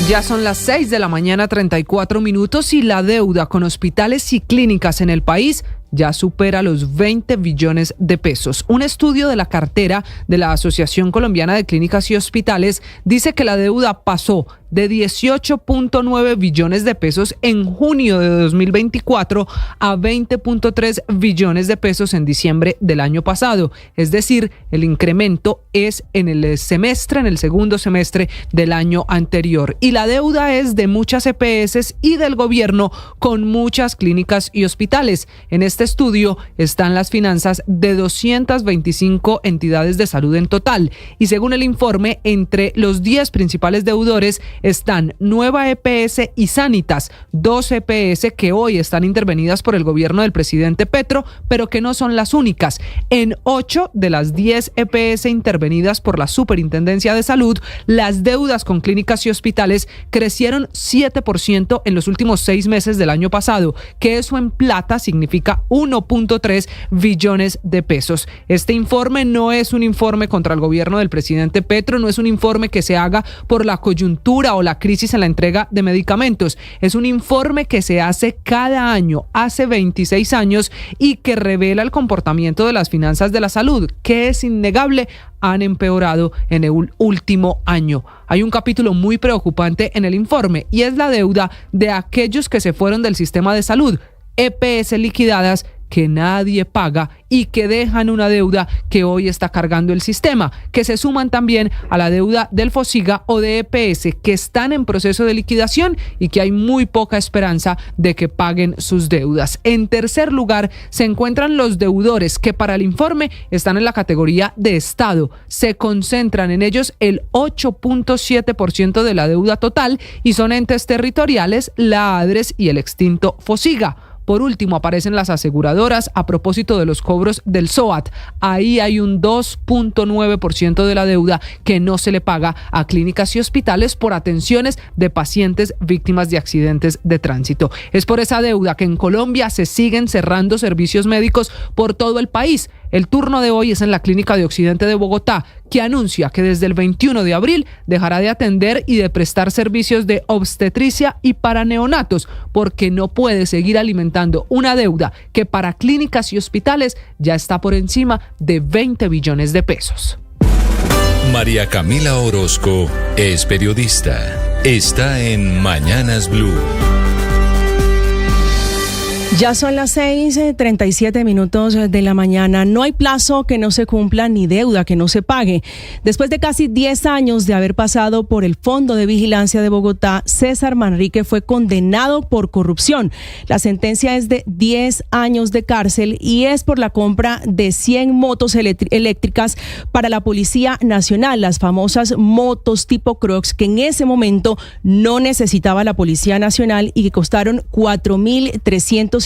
Ya son las 6 de la mañana, 34 minutos, y la deuda con hospitales y clínicas en el país ya supera los 20 billones de pesos. Un estudio de la cartera de la Asociación Colombiana de Clínicas y Hospitales dice que la deuda pasó de 18.9 billones de pesos en junio de 2024 a 20.3 billones de pesos en diciembre del año pasado. Es decir, el incremento es en el segundo semestre del año anterior. Y la deuda es de muchas EPS y del gobierno con muchas clínicas y hospitales. En este estudio están las finanzas de 225 entidades de salud en total. Y según el informe, entre los 10 principales deudores están Nueva EPS y Sanitas, 2 EPS que hoy están intervenidas por el gobierno del presidente Petro, pero que no son las únicas. En 8 de las 10 EPS intervenidas por la Superintendencia de Salud, las deudas con clínicas y hospitales crecieron 7% en los últimos 6 meses del año pasado, que eso en plata significa 1.3 billones de pesos. Este informe no es un informe contra el gobierno del presidente Petro, no es un informe que se haga por la coyuntura o la crisis en la entrega de medicamentos. Es un informe que se hace cada año, hace 26 años, y que revela el comportamiento de las finanzas de la salud, que es innegable, han empeorado en el último año. Hay un capítulo muy preocupante en el informe y es la deuda de aquellos que se fueron del sistema de salud, EPS liquidadas que nadie paga y que dejan una deuda que hoy está cargando el sistema, que se suman también a la deuda del Fosiga o de EPS que están en proceso de liquidación y que hay muy poca esperanza de que paguen sus deudas. En tercer lugar se encuentran los deudores que para el informe están en la categoría de Estado. Se concentran en ellos el 8.7% de la deuda total y son entes territoriales, la ADRES y el extinto Fosiga. Por último, aparecen las aseguradoras a propósito de los cobros del SOAT. Ahí hay un 2.9% de la deuda que no se le paga a clínicas y hospitales por atenciones de pacientes víctimas de accidentes de tránsito. Es por esa deuda que en Colombia se siguen cerrando servicios médicos por todo el país. El turno de hoy es en la Clínica de Occidente de Bogotá, que anuncia que desde el 21 de abril dejará de atender y de prestar servicios de obstetricia y para neonatos, porque no puede seguir alimentando una deuda que para clínicas y hospitales ya está por encima de 20 billones de pesos. María Camila Orozco es periodista. Está en Mañanas Blue. Ya son las 6:37 de la mañana. No hay plazo que no se cumpla ni deuda que no se pague. Después de casi 10 años de haber pasado por el Fondo de Vigilancia de Bogotá, César Manrique fue condenado por corrupción. La sentencia es de 10 años de cárcel y es por la compra de 100 motos eléctricas para la Policía Nacional, las famosas motos tipo Crocs que en ese momento no necesitaba la Policía Nacional y que costaron 4.357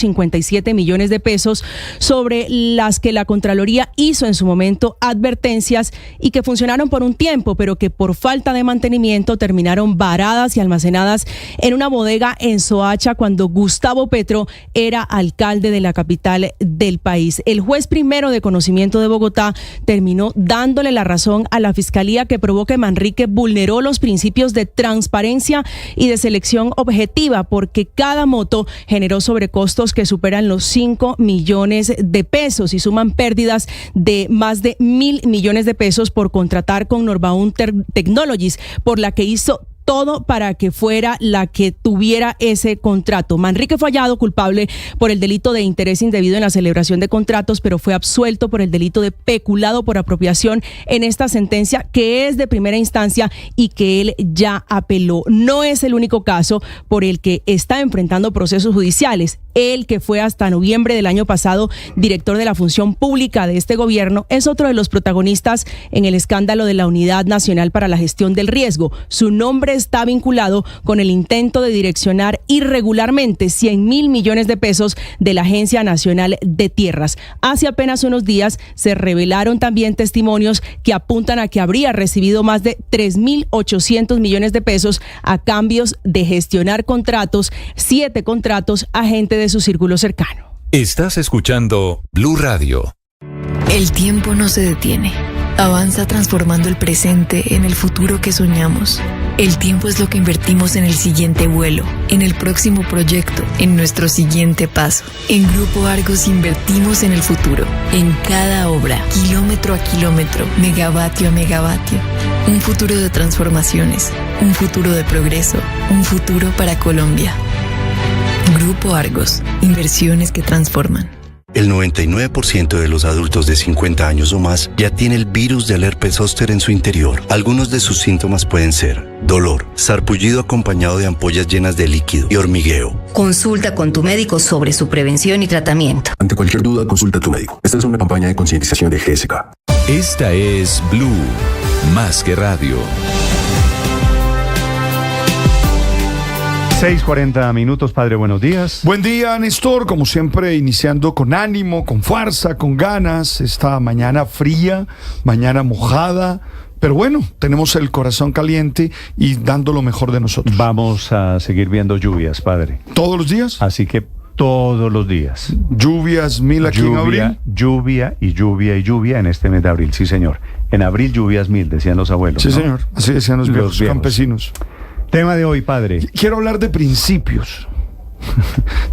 millones de pesos, sobre las que la Contraloría hizo en su momento advertencias y que funcionaron por un tiempo, pero que por falta de mantenimiento terminaron varadas y almacenadas en una bodega en Soacha cuando Gustavo Petro era alcalde de la capital del país. El juez primero de conocimiento de Bogotá terminó dándole la razón a la fiscalía, que probó que Manrique vulneró los principios de transparencia y de selección objetiva, porque cada moto generó sobrecostos que superan los 5 millones de pesos y suman pérdidas de más de 1.000 millones de pesos por contratar con Norbaun Technologies, por la que hizo todo para que fuera la que tuviera ese contrato. Manrique fue hallado culpable por el delito de interés indebido en la celebración de contratos, pero fue absuelto por el delito de peculado por apropiación en esta sentencia, que es de primera instancia y que él ya apeló. No es el único caso por el que está enfrentando procesos judiciales. Él, que fue hasta noviembre del año pasado director de la función pública de este gobierno, es otro de los protagonistas en el escándalo de la Unidad Nacional para la Gestión del Riesgo. Su nombre está vinculado con el intento de direccionar irregularmente 100.000 millones de pesos de la Agencia Nacional de Tierras. Hace apenas unos días se revelaron también testimonios que apuntan a que habría recibido más de 3.800 millones de pesos a cambios de gestionar contratos, 7 contratos a gente de su círculo cercano. Estás escuchando Blue Radio. El tiempo no se detiene. Avanza transformando el presente en el futuro que soñamos. El tiempo es lo que invertimos en el siguiente vuelo, en el próximo proyecto, en nuestro siguiente paso. En Grupo Argos invertimos en el futuro, en cada obra, kilómetro a kilómetro, megavatio a megavatio. Un futuro de transformaciones, un futuro de progreso, un futuro para Colombia. Grupo Argos, inversiones que transforman. El 99% de los adultos de 50 años o más ya tiene el virus del herpes zóster en su interior. Algunos de sus síntomas pueden ser dolor, sarpullido acompañado de ampollas llenas de líquido y hormigueo. Consulta con tu médico sobre su prevención y tratamiento. Ante cualquier duda, consulta a tu médico. Esta es una campaña de concientización de GSK. Esta es Blue, más que radio. 6:40, padre, buenos días. Buen día, Néstor, como siempre iniciando con ánimo, con fuerza, con ganas, esta mañana fría, mañana mojada, pero bueno, tenemos el corazón caliente y dando lo mejor de nosotros. Vamos a seguir viendo lluvias, padre. ¿Todos los días? Así que todos los días. ¿Lluvias mil aquí en abril? Lluvia y lluvia y lluvia en este mes de abril, sí señor. En abril lluvias 1000, decían los abuelos. Sí, ¿no? señor, así decían los viejos campesinos. Tema de hoy, padre. Quiero hablar de principios,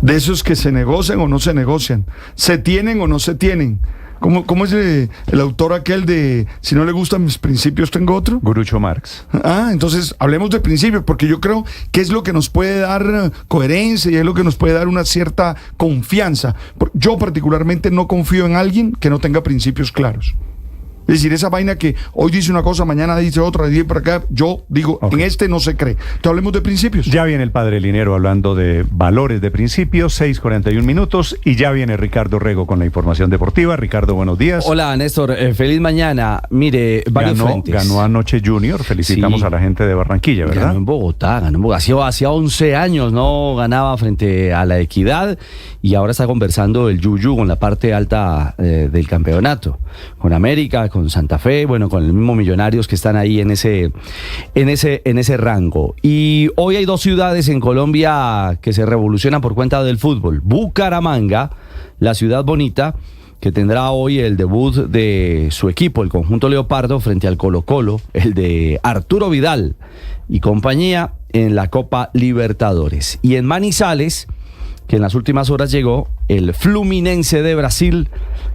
de esos que se negocian o no se negocian, se tienen o no se tienen. ¿Cómo es el autor aquel de si no le gustan mis principios tengo otro? Groucho Marx. Entonces hablemos de principios, porque yo creo que es lo que nos puede dar coherencia y es lo que nos puede dar una cierta confianza. Yo particularmente no confío en alguien que no tenga principios claros. Es decir, esa vaina que hoy dice una cosa, mañana dice otra, y para acá, yo digo, en este no se cree. Entonces hablemos de principios. Ya viene el padre Linero hablando de valores de principios, 6:41, y ya viene Ricardo Rego con la información deportiva. Ricardo, buenos días. Hola, Néstor, feliz mañana. Mire, varios frentes. Ganó anoche Junior, felicitamos a la gente de Barranquilla, ¿verdad? Ganó en Bogotá. Hacía 11 años no ganaba frente a la Equidad, y ahora está conversando el Yuyu con la parte alta del campeonato, con América, con Santa Fe, bueno, con el mismo Millonarios que están ahí en ese rango. Y hoy hay 2 ciudades en Colombia que se revolucionan por cuenta del fútbol. Bucaramanga, la ciudad bonita, que tendrá hoy el debut de su equipo, el conjunto Leopardo, frente al Colo-Colo, el de Arturo Vidal y compañía en la Copa Libertadores. Y en Manizales, que en las últimas horas llegó el Fluminense de Brasil,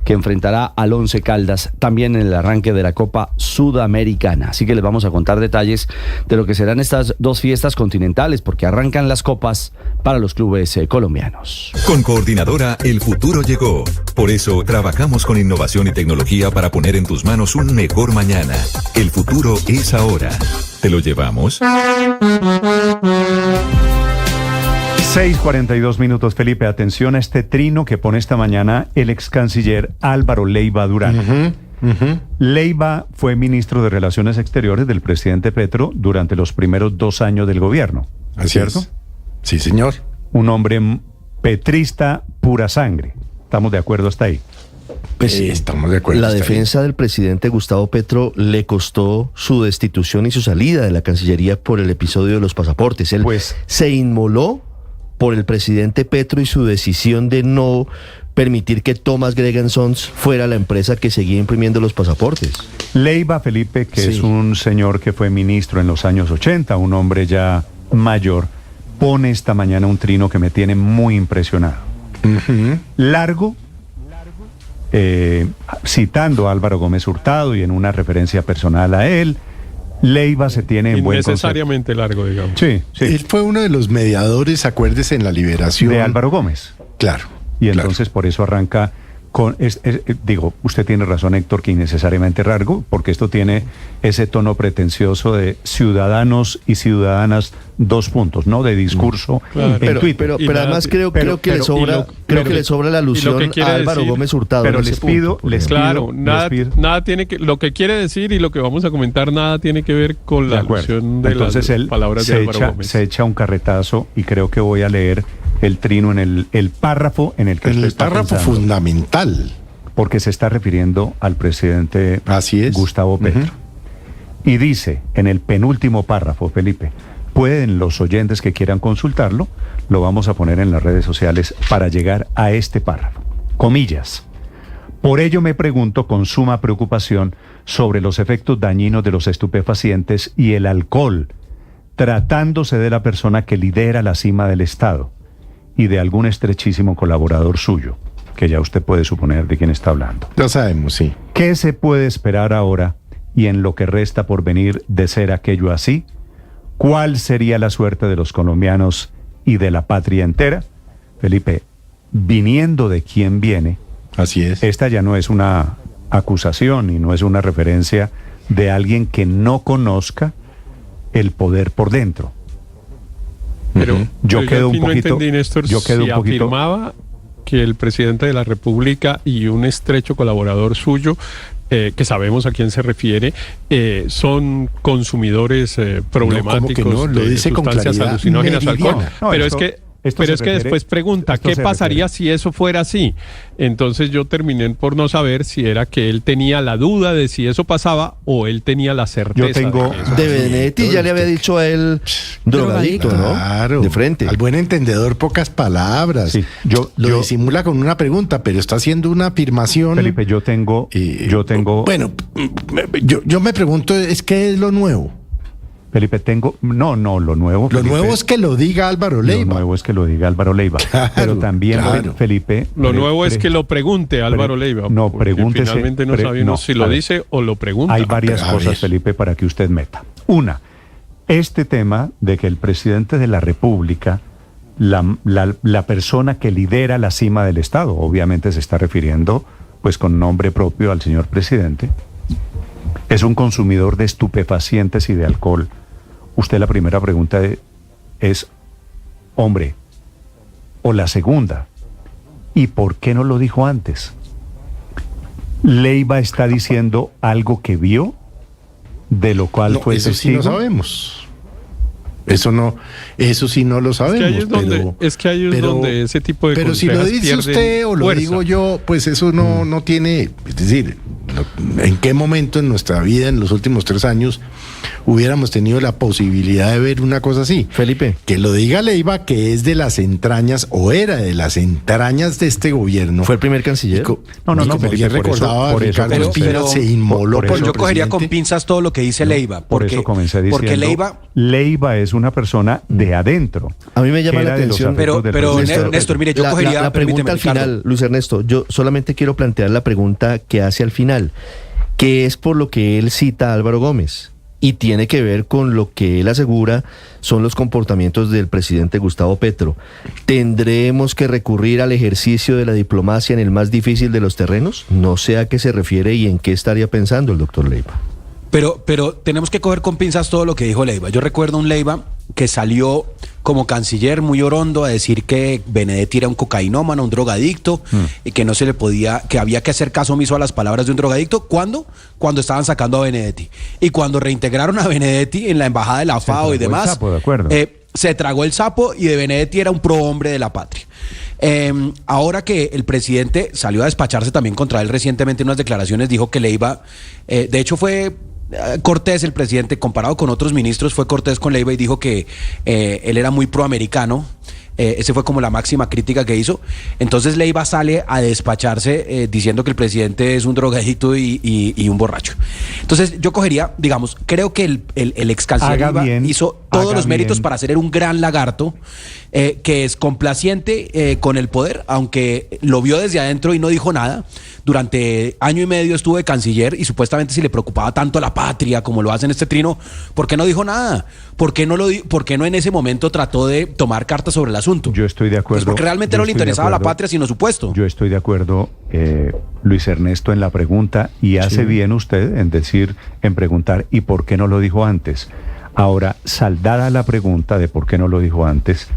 que enfrentará al Once Caldas también en el arranque de la Copa Sudamericana. Así que les vamos a contar detalles de lo que serán estas dos fiestas continentales, porque arrancan las copas para los clubes colombianos. Con Coordinadora, el futuro llegó. Por eso trabajamos con innovación y tecnología para poner en tus manos un mejor mañana. El futuro es ahora. ¿Te lo llevamos? 6:42 minutos, Felipe. Atención a este trino que pone esta mañana el ex canciller Álvaro Leiva Durán. Leiva fue ministro de Relaciones Exteriores del presidente Petro durante los primeros 2 años del gobierno. ¿Cierto? Es. Sí, señor. Un hombre petrista pura sangre. ¿Estamos de acuerdo hasta ahí? Pues estamos de acuerdo. La defensa del presidente Gustavo Petro le costó su destitución y su salida de la Cancillería por el episodio de los pasaportes. Él se inmoló por el presidente Petro y su decisión de no permitir que Thomas Gregan Sons fuera la empresa que seguía imprimiendo los pasaportes. Leiva, Felipe, que es un señor que fue ministro en los años 80, un hombre ya mayor, pone esta mañana un trino que me tiene muy impresionado. Largo, citando a Álvaro Gómez Hurtado y en una referencia personal a él, Leiva se tiene en buen concepto. Innecesariamente largo, digamos. Sí. Él fue uno de los mediadores, acuérdese, en la liberación de Álvaro Gómez. Claro. Y entonces por eso arranca con, digo, usted tiene razón, Héctor, que innecesariamente largo, porque esto tiene ese tono pretencioso de ciudadanos y ciudadanas, 2 puntos, ¿no? De discurso en Twitter. Pero además creo que le sobra la alusión a Álvaro Gómez Hurtado. Pero les pido, nada tiene que, lo que quiere decir y lo que vamos a comentar, nada tiene que ver con la alusión de las palabras de Álvaro Gómez. Se echa un carretazo y creo que voy a leer el trino en el párrafo en el que el párrafo fundamental, porque se está refiriendo al presidente Gustavo Petro. Y dice en el penúltimo párrafo, Felipe, pueden los oyentes que quieran consultarlo, lo vamos a poner en las redes sociales para llegar a este párrafo. Comillas. Por ello me pregunto con suma preocupación sobre los efectos dañinos de los estupefacientes y el alcohol, tratándose de la persona que lidera la cima del Estado y de algún estrechísimo colaborador suyo, que ya usted puede suponer de quién está hablando. Lo sabemos, sí. ¿Qué se puede esperar ahora y en lo que resta por venir de ser aquello así? ¿Cuál sería la suerte de los colombianos y de la patria entera? Felipe, viniendo de quien viene, así es. Esta ya no es una acusación y no es una referencia de alguien que no conozca el poder por dentro. Pero yo quedo un poquito. No entendí, Néstor, afirmaba que el presidente de la República y un estrecho colaborador suyo, que sabemos a quién se refiere, son consumidores problemáticos lo dice de sustancias alucinógenas, alcohol. Pero es que después pregunta, ¿qué pasaría si eso fuera así? Entonces yo terminé por no saber si era que él tenía la duda de si eso pasaba o él tenía la certeza. Yo tengo de Benedetti, ya le había dicho a él drogadicto, ¿no? Claro. De frente. Al buen entendedor, pocas palabras. Sí, lo disimula con una pregunta, pero está haciendo una afirmación. Felipe, yo tengo. Bueno, yo me pregunto, ¿qué es lo nuevo? Felipe, lo nuevo. Felipe, lo nuevo es que lo diga Álvaro Leiva. Lo nuevo es que lo diga Álvaro Leiva. Claro, pero también, Felipe. Lo nuevo es que lo pregunte Álvaro Leiva. No, pregúntese. Finalmente no sabemos si lo dice o lo pregunta. Hay varias cosas, Felipe, para que usted meta. Una, este tema de que el presidente de la República, la persona que lidera la cima del Estado, obviamente se está refiriendo, pues con nombre propio al señor presidente, es un consumidor de estupefacientes y de alcohol. Usted la primera pregunta es, hombre, o la segunda, ¿y por qué no lo dijo antes? Leiva está diciendo algo que vio, de lo cual fue eso testigo. Eso sí no sabemos. Eso sí no lo sabemos. Es que ahí es donde ese tipo de pero si lo dice usted o lo digo yo, pues eso no tiene, es decir, ¿En qué momento en nuestra vida, en los últimos 3 años, hubiéramos tenido la posibilidad de ver una cosa así? Felipe. Que lo diga Leiva, que es de las entrañas, o era de las entrañas de este gobierno. ¿Fue el primer canciller? No, como Felipe, bien recordaba Ricardo Espina, se inmoló. Yo cogería con pinzas todo lo que dice Leiva. Por eso comencé diciendo, Leiva es una persona de adentro. A mí me llama la atención. Pero Néstor, mire, yo cogería... La pregunta al final, Luis Ernesto, yo solamente quiero plantear la pregunta que hace al final, que es por lo que él cita a Álvaro Gómez, y tiene que ver con lo que él asegura son los comportamientos del presidente Gustavo Petro. ¿Tendremos que recurrir al ejercicio de la diplomacia en el más difícil de los terrenos? No sé a qué se refiere y en qué estaría pensando el doctor Leiva. Pero tenemos que coger con pinzas todo lo que dijo Leiva. Yo recuerdo un Leiva que salió como canciller muy orondo a decir que Benedetti era un cocainómano, un drogadicto, y que no se le podía, que había que hacer caso omiso a las palabras de un drogadicto. ¿Cuándo? Cuando estaban sacando a Benedetti. Y cuando reintegraron a Benedetti en la embajada de la FAO y demás, sapo, de acuerdo. Se tragó el sapo y de Benedetti era un prohombre de la patria. Ahora que el presidente salió a despacharse también contra él recientemente en unas declaraciones, dijo que Leiva, de hecho fue cortés el presidente, comparado con otros ministros, fue cortés con Leiva y dijo que él era muy proamericano. Ese fue como la máxima crítica que hizo. Entonces Leiva sale a despacharse diciendo que el presidente es un drogadicto y un borracho. Entonces yo cogería, digamos, creo que el ex canciller Leiva hizo todos los méritos para ser un gran lagarto, que es complaciente con el poder, aunque lo vio desde adentro y no dijo nada. Durante 1 año y medio estuvo de canciller y supuestamente si le preocupaba tanto la patria como lo hace en este trino, ¿por qué no dijo nada? ¿Por qué no en ese momento trató de tomar cartas sobre el asunto? Yo estoy de acuerdo. Pues porque realmente no le interesaba la patria sino su puesto. Yo estoy de acuerdo, Luis Ernesto, en la pregunta, y hace bien usted en preguntar ¿y por qué no lo dijo antes? Ahora, saldada la pregunta de por qué no lo dijo antes,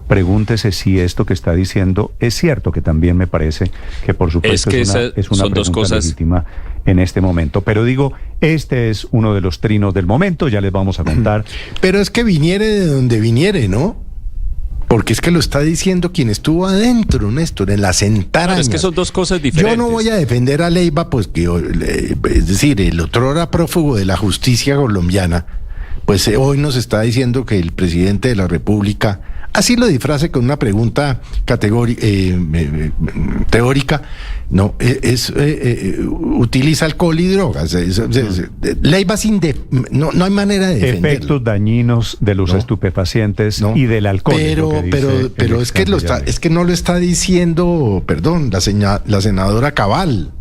pregúntese si esto que está diciendo es cierto, que también me parece que por supuesto es una pregunta legítima en este momento. Pero digo, este es uno de los trinos del momento, ya les vamos a contar. Pero es que viniere de donde viniere, ¿no? Porque es que lo está diciendo quien estuvo adentro, Néstor, en las entrañas. Pero es que son dos cosas diferentes. Yo no voy a defender a Leiva, pues que, es decir, el otrora prófugo de la justicia colombiana, pues hoy nos está diciendo que el presidente de la República, así lo disfrace con una pregunta teórica, no, utiliza alcohol y drogas. Leiva no hay manera de defenderlo. Efectos dañinos de los estupefacientes y del alcohol. Pero es que no lo está diciendo, perdón, la senadora Cabal.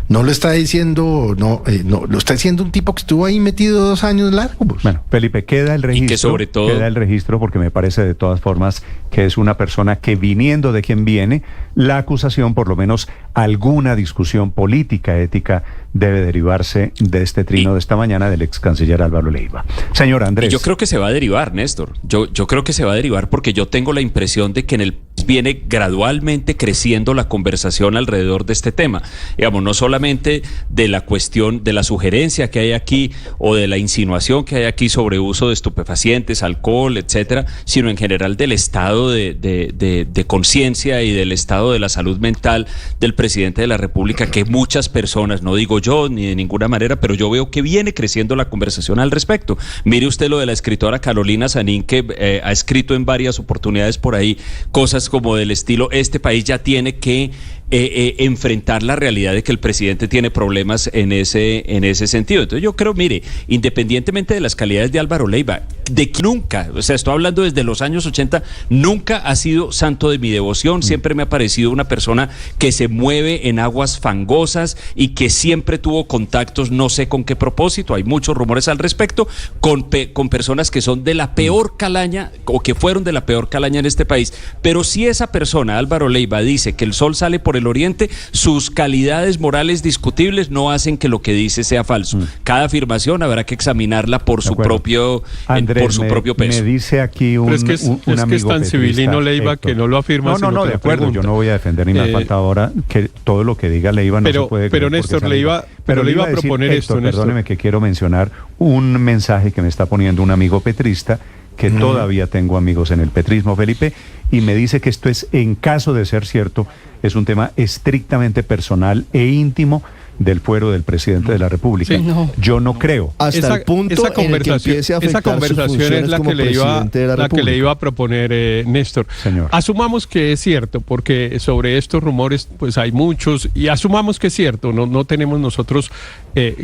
No lo está diciendo, lo está diciendo un tipo que estuvo ahí metido 2 años largos. Bueno, Felipe, queda el registro. Y que sobre todo queda el registro porque me parece de todas formas que es una persona que, viniendo de quien viene, la acusación, por lo menos alguna discusión política, ética, debe derivarse de este trino de esta mañana del ex canciller Álvaro Leiva. Señor Andrés. Yo creo que se va a derivar, Néstor. Yo creo que se va a derivar porque yo tengo la impresión de que en el viene gradualmente creciendo la conversación alrededor de este tema. Digamos, no solamente de la cuestión de la sugerencia que hay aquí o de la insinuación que hay aquí sobre uso de estupefacientes, alcohol, etcétera, sino en general del estado de conciencia y del estado de la salud mental del presidente de la República, que muchas personas, no digo yo ni de ninguna manera, pero yo veo que viene creciendo la conversación al respecto. Mire usted lo de la escritora Carolina Sanín, que ha escrito en varias oportunidades por ahí cosas como del estilo: este país ya tiene que enfrentar la realidad de que el presidente tiene problemas en ese sentido. Entonces yo creo, mire, independientemente de las calidades de Álvaro Leiva, de que nunca, o sea, estoy hablando desde los años 80, nunca ha sido santo de mi devoción, siempre me ha parecido una persona que se mueve en aguas fangosas y que siempre tuvo contactos, no sé con qué propósito, hay muchos rumores al respecto, con personas que son de la peor calaña o que fueron de la peor calaña en este país. Pero si esa persona, Álvaro Leiva, dice que el sol sale por el oriente, sus calidades morales discutibles no hacen que lo que dice sea falso. Cada afirmación habrá que examinarla por su propio peso. Me dice aquí un amigo es que es tan civilino Leiva, Héctor, que no lo afirma. No, de acuerdo, yo no voy a defender ni me falta ahora que todo lo que diga Leiva no se puede creer. Pero Néstor, le iba a proponer esto, Néstor. Perdóneme que quiero mencionar un mensaje que me está poniendo un amigo petrista, que todavía tengo amigos en el petrismo, Felipe, y me dice que esto es, en caso de ser cierto, es un tema estrictamente personal e íntimo del fuero del presidente de la República. Sí, no. Yo no creo. Hasta el punto en el que empiece a afectar esa conversación sus funciones es la como que, presidente de la que República. le iba a proponer Néstor. Señor. Asumamos que es cierto, porque sobre estos rumores pues hay muchos, y asumamos que es cierto, no tenemos nosotros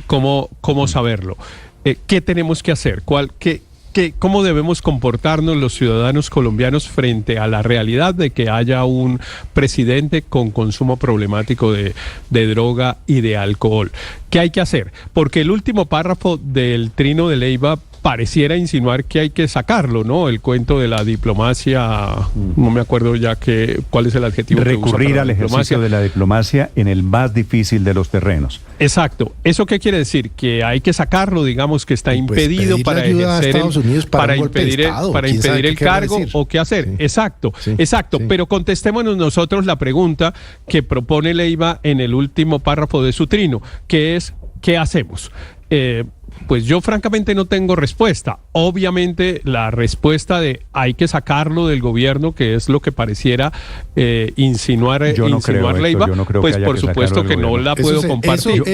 cómo saberlo. ¿Qué tenemos que hacer? ¿Cómo debemos comportarnos los ciudadanos colombianos frente a la realidad de que haya un presidente con consumo problemático de droga y de alcohol? ¿Qué hay que hacer? Porque el último párrafo del trino de Leiva pareciera insinuar que hay que sacarlo, ¿no? El cuento de la diplomacia, no me acuerdo ya cuál es el adjetivo que usa Recurrir para al la diplomacia. ejercicio de la diplomacia en el más difícil de los terrenos. Exacto. ¿Eso qué quiere decir? Que hay que sacarlo, digamos que está impedido para ejercer para impedir el cargo o qué hacer. Sí. Exacto. Pero contestémonos nosotros la pregunta que propone Leiva en el último párrafo de su trino, que es ¿qué hacemos? Pues yo francamente no tengo respuesta. Obviamente la respuesta de hay que sacarlo del gobierno, que es lo que pareciera insinuar Leiva, pues por supuesto que no la puedo compartir.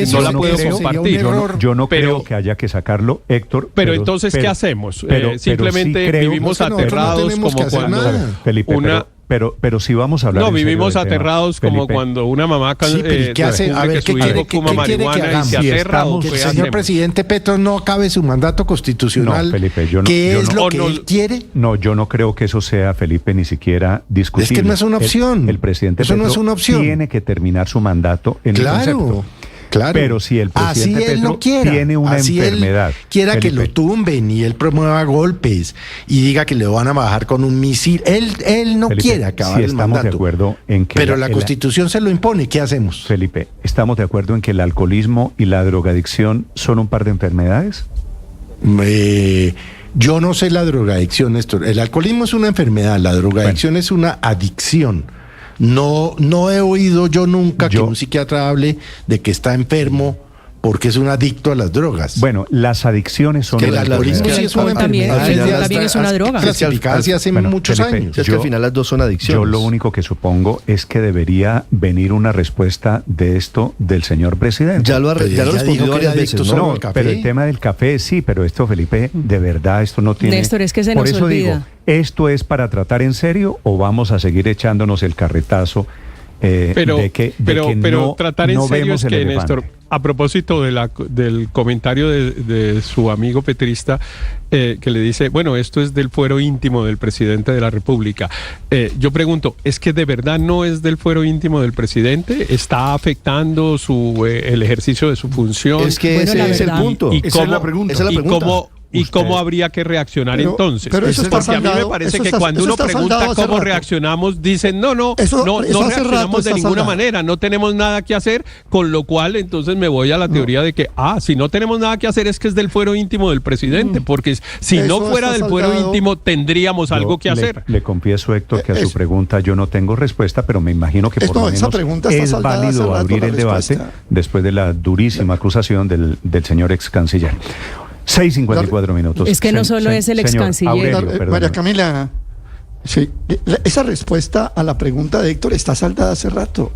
Yo no creo que haya que sacarlo, Héctor. Pero entonces, ¿qué hacemos? Simplemente vivimos aterrados como cuando Felipe, pero si vamos a hablar. No, vivimos aterrados como Felipe, cuando una mamá ¿qué hace? A ver, ¿qué quiere que hagamos? Que el señor presidente Petro no acabe su mandato constitucional. No, Felipe, ¿Qué es lo que él quiere? No, yo no creo que eso sea, Felipe, ni siquiera discutible. Es que no es una opción. El presidente Petro no es una opción. Tiene que terminar su mandato en el concepto. Claro. Pero si el presidente así él Petro no quiera, tiene una enfermedad, él quiera Felipe, que lo tumben y él promueva golpes y diga que le van a bajar con un misil, él no Felipe, quiere acabar el estamos mandato. De acuerdo en que pero la Constitución se lo impone, ¿qué hacemos? Felipe, ¿estamos de acuerdo en que el alcoholismo y la drogadicción son un par de enfermedades? Yo no sé la drogadicción, Néstor. El alcoholismo es una enfermedad, la drogadicción es una adicción. No he oído yo nunca que un psiquiatra hable de que está enfermo porque es un adicto a las drogas. Bueno, las adicciones son... Que el alcoholismo sí es una enfermedad. También es una droga. Clasificadas hace muchos años. Es que al final las dos son adicciones. Yo lo único que supongo es que debería venir una respuesta de esto del señor presidente. Ya lo respondió varias veces. No, pero el tema del café sí, pero esto, Felipe, de verdad, esto no tiene... Néstor, es que se Por nos eso olvida. digo, ¿esto es para tratar en serio o vamos a seguir echándonos el carretazo pero no, tratar en no serio vemos es que, el elefante? Néstor, a propósito del comentario de su amigo petrista, que le dice, bueno, esto es del fuero íntimo del presidente de la República. Yo pregunto, ¿es que de verdad no es del fuero íntimo del presidente? ¿Está afectando el ejercicio de su función? Es que ese es el punto. Esa es la pregunta. ¿Y cómo habría que reaccionar entonces? Pero eso está porque a mí me parece que cuando uno pregunta cómo reaccionamos, dicen, no reaccionamos de ninguna manera, no tenemos nada que hacer, con lo cual entonces me voy a la teoría de que, si no tenemos nada que hacer es que es del fuero íntimo del presidente, porque si no fuera del fuero íntimo tendríamos algo que hacer. Le confieso, Héctor, que a su pregunta yo no tengo respuesta, pero me imagino que por lo menos es válido abrir el debate después de la durísima acusación del señor ex canciller. 6:54 minutos. Es que no solo es el ex canciller. María Camila, sí, esa respuesta a la pregunta de Héctor está saldada hace rato.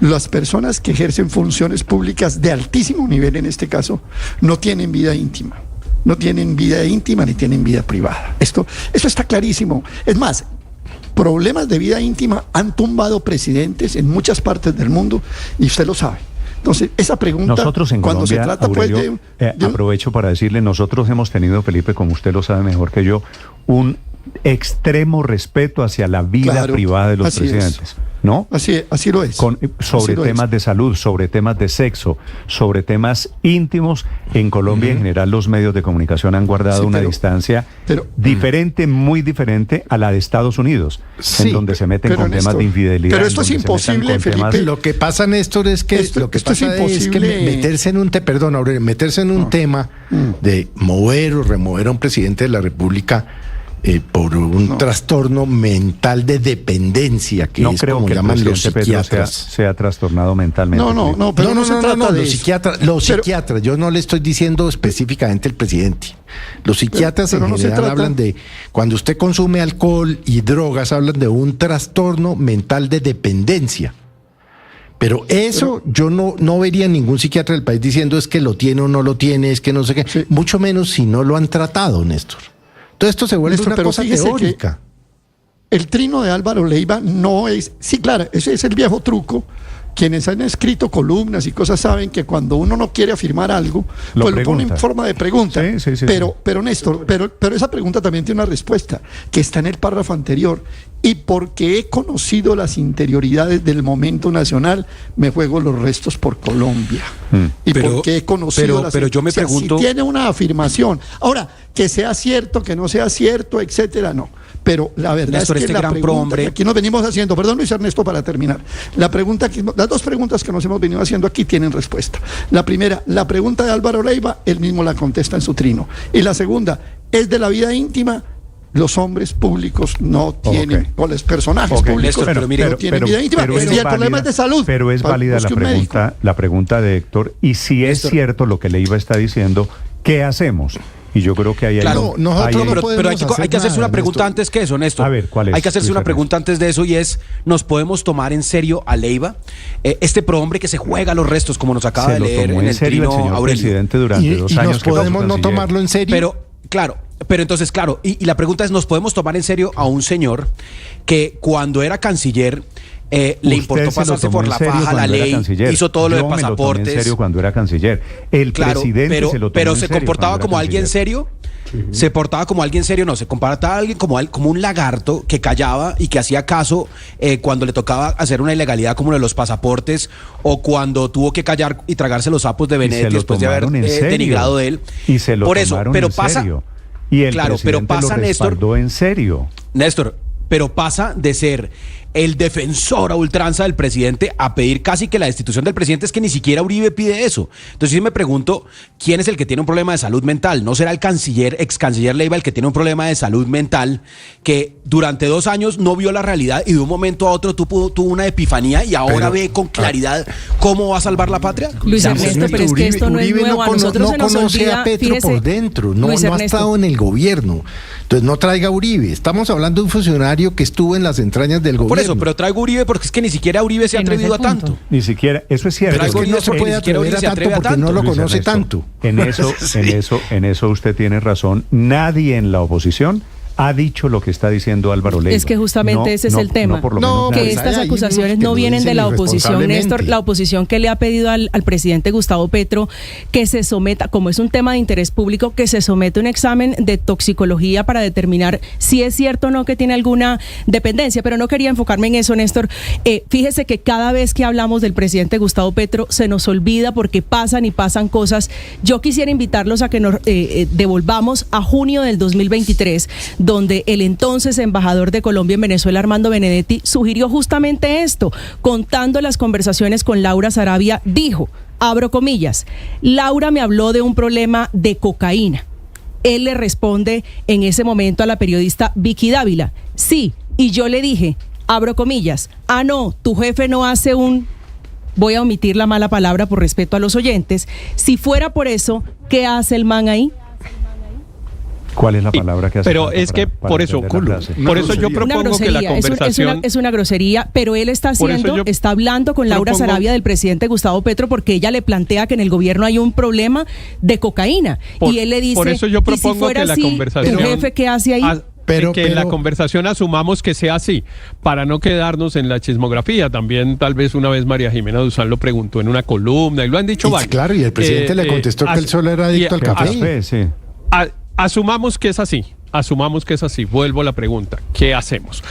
Las personas que ejercen funciones públicas de altísimo nivel, en este caso, no tienen vida íntima. No tienen vida íntima ni tienen vida privada. Eso está clarísimo. Es más, problemas de vida íntima han tumbado presidentes en muchas partes del mundo y usted lo sabe. Entonces, esa pregunta, nosotros en cuando Colombia, se trata Aurelio, aprovecho para decirle, nosotros hemos tenido, Felipe, como usted lo sabe mejor que yo, un extremo respeto hacia la vida privada de los presidentes. ¿No? Así lo es. Sobre temas de salud, sobre temas de sexo, sobre temas íntimos. En Colombia, en general, los medios de comunicación han guardado una distancia diferente, muy diferente a la de Estados Unidos, en donde se meten con temas de infidelidad. Pero esto es imposible, Felipe. Lo que pasa, Néstor, es que meterse en un tema de mover o remover a un presidente de la República por un trastorno mental de dependencia, que es como llaman los psiquiatras. Sea trastornado mentalmente. Pero no se trata de los psiquiatras, yo no le estoy diciendo específicamente el presidente. Los psiquiatras en general hablan de, cuando usted consume alcohol y drogas, hablan de un trastorno mental de dependencia. Pero eso yo no vería ningún psiquiatra del país diciendo es que lo tiene o no lo tiene, es que no sé qué, sí. Mucho menos si no lo han tratado, Néstor. Todo esto se vuelve una cosa teórica. El trino de Álvaro Leiva no es... Sí, claro, ese es el viejo truco. Quienes han escrito columnas y cosas saben que cuando uno no quiere afirmar algo, pues lo pone en forma de pregunta. Sí. Pero Néstor, pero esa pregunta también tiene una respuesta, que está en el párrafo anterior. Y porque he conocido las interioridades del momento nacional, me juego los restos por Colombia. Y porque he conocido pero yo me pregunto... Si tiene una afirmación. Ahora, que sea cierto, que no sea cierto, etcétera, no. Pero la verdad Néstor, es que la pregunta que aquí nos venimos haciendo, perdón Luis Ernesto para terminar, las dos preguntas que nos hemos venido haciendo aquí tienen respuesta. La primera, la pregunta de Álvaro Leiva, él mismo la contesta en su trino. Y la segunda, ¿es de la vida íntima? Los hombres públicos no tienen, o los personajes públicos no tienen vida íntima. El problema es de salud. Pero es válida la pregunta de Héctor, y si es cierto lo que Leiva está diciendo, ¿qué hacemos? Y yo creo que ahí claro, pero hay que hacerse una pregunta antes que eso, Néstor. A ver, ¿cuál es? Hay que hacerse una pregunta antes de eso y es, ¿nos podemos tomar en serio a Leiva? Este prohombre que se juega los restos, como nos acaba de leer en el trino Aurelio. Presidente durante 2 años. ¿Nos podemos no tomarlo en serio? Pero entonces, claro, y la pregunta es, ¿nos podemos tomar en serio a un señor que cuando era canciller... le importó pasarse por la faja la ley, hizo todo lo de pasaportes. Yo me lo tomé en serio cuando era canciller. El presidente se lo tomó pero en se serio comportaba como alguien serio. Se portaba como alguien serio, no, se comportaba a alguien como un lagarto que callaba y que hacía caso cuando le tocaba hacer una ilegalidad como de los pasaportes, o cuando tuvo que callar y tragarse los sapos de Benedetti después de haber denigrado de él. Y se lo por eso, tomaron pero en pasa, serio. Y el presidente lo respaldó en serio. Néstor, pero pasa de ser el defensor a ultranza del presidente a pedir casi que la destitución del presidente. Es que ni siquiera Uribe pide eso. Entonces yo me pregunto, ¿quién es el que tiene un problema de salud mental? ¿No será el ex canciller Leiva el que tiene un problema de salud mental, que durante 2 años no vio la realidad y de un momento a otro tuvo una epifanía y ahora ve con claridad cómo va a salvar la patria? Luis Ernesto, pero es que esto no es nuevo. A nosotros se nos olvida, a Petro por dentro, no ha estado en el gobierno. Entonces no traiga a Uribe. Estamos hablando de un funcionario que estuvo en las entrañas del gobierno. Por eso, pero traigo Uribe porque es que ni siquiera Uribe se ha atrevido a tanto. Ni siquiera, eso es cierto. Pero es que no se puede atrever a tanto porque no lo conoce tanto. En eso usted tiene razón. Nadie en la oposición ha dicho lo que está diciendo Álvaro Leiva. Es que justamente ese es el tema. Que estas acusaciones no vienen de la oposición, Néstor. La oposición que le ha pedido al presidente Gustavo Petro que se someta, como es un tema de interés público, que se someta a un examen de toxicología para determinar si es cierto o no que tiene alguna dependencia. Pero no quería enfocarme en eso, Néstor. Fíjese que cada vez que hablamos del presidente Gustavo Petro se nos olvida porque pasan y pasan cosas. Yo quisiera invitarlos a que nos devolvamos a junio del 2023, donde el entonces embajador de Colombia en Venezuela, Armando Benedetti, sugirió justamente esto, contando las conversaciones con Laura Sarabia. Dijo, abro comillas, Laura me habló de un problema de cocaína. Él le responde en ese momento a la periodista Vicky Dávila, sí, y yo le dije, abro comillas, no, tu jefe no hace voy a omitir la mala palabra por respeto a los oyentes, si fuera por eso, ¿qué hace el man ahí? ¿Cuál es la palabra que hace? Pero es que por eso yo propongo que la conversación es una grosería, pero él está hablando con Laura Sarabia del presidente Gustavo Petro porque ella le plantea que en el gobierno hay un problema de cocaína y él le dice, por eso yo propongo si fuera que la así, conversación, ¿tu jefe qué hace ahí? Pero en la conversación asumamos que sea así, para no quedarnos en la chismografía. También tal vez una vez María Jimena Duzán lo preguntó en una columna y lo han dicho varios. Claro, y el presidente le contestó que él solo era adicto al café. Asumamos que es así. Vuelvo a la pregunta. ¿Qué hacemos?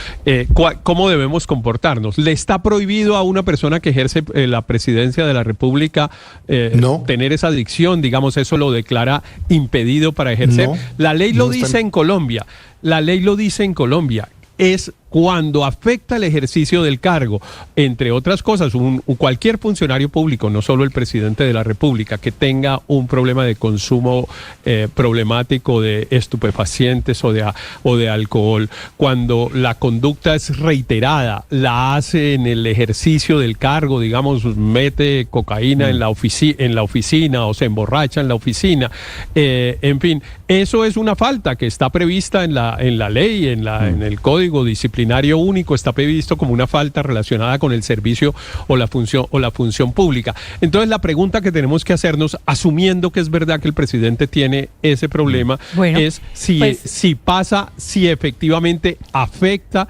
¿Cómo debemos comportarnos? ¿Le está prohibido a una persona que ejerce la presidencia de la República tener esa adicción? Digamos, eso lo declara impedido para ejercer. La ley lo dice en Colombia. Es cuando afecta el ejercicio del cargo, entre otras cosas, cualquier funcionario público, no solo el presidente de la República, que tenga un problema de consumo problemático de estupefacientes o de alcohol, cuando la conducta es reiterada, la hace en el ejercicio del cargo, digamos, mete cocaína en la oficina o se emborracha en la oficina, en fin, eso es una falta que está prevista en la ley, en el Código Disciplinario extraordinario único está previsto como una falta relacionada con el servicio o la función pública. Entonces la pregunta que tenemos que hacernos, asumiendo que es verdad que el presidente tiene ese problema, es si efectivamente afecta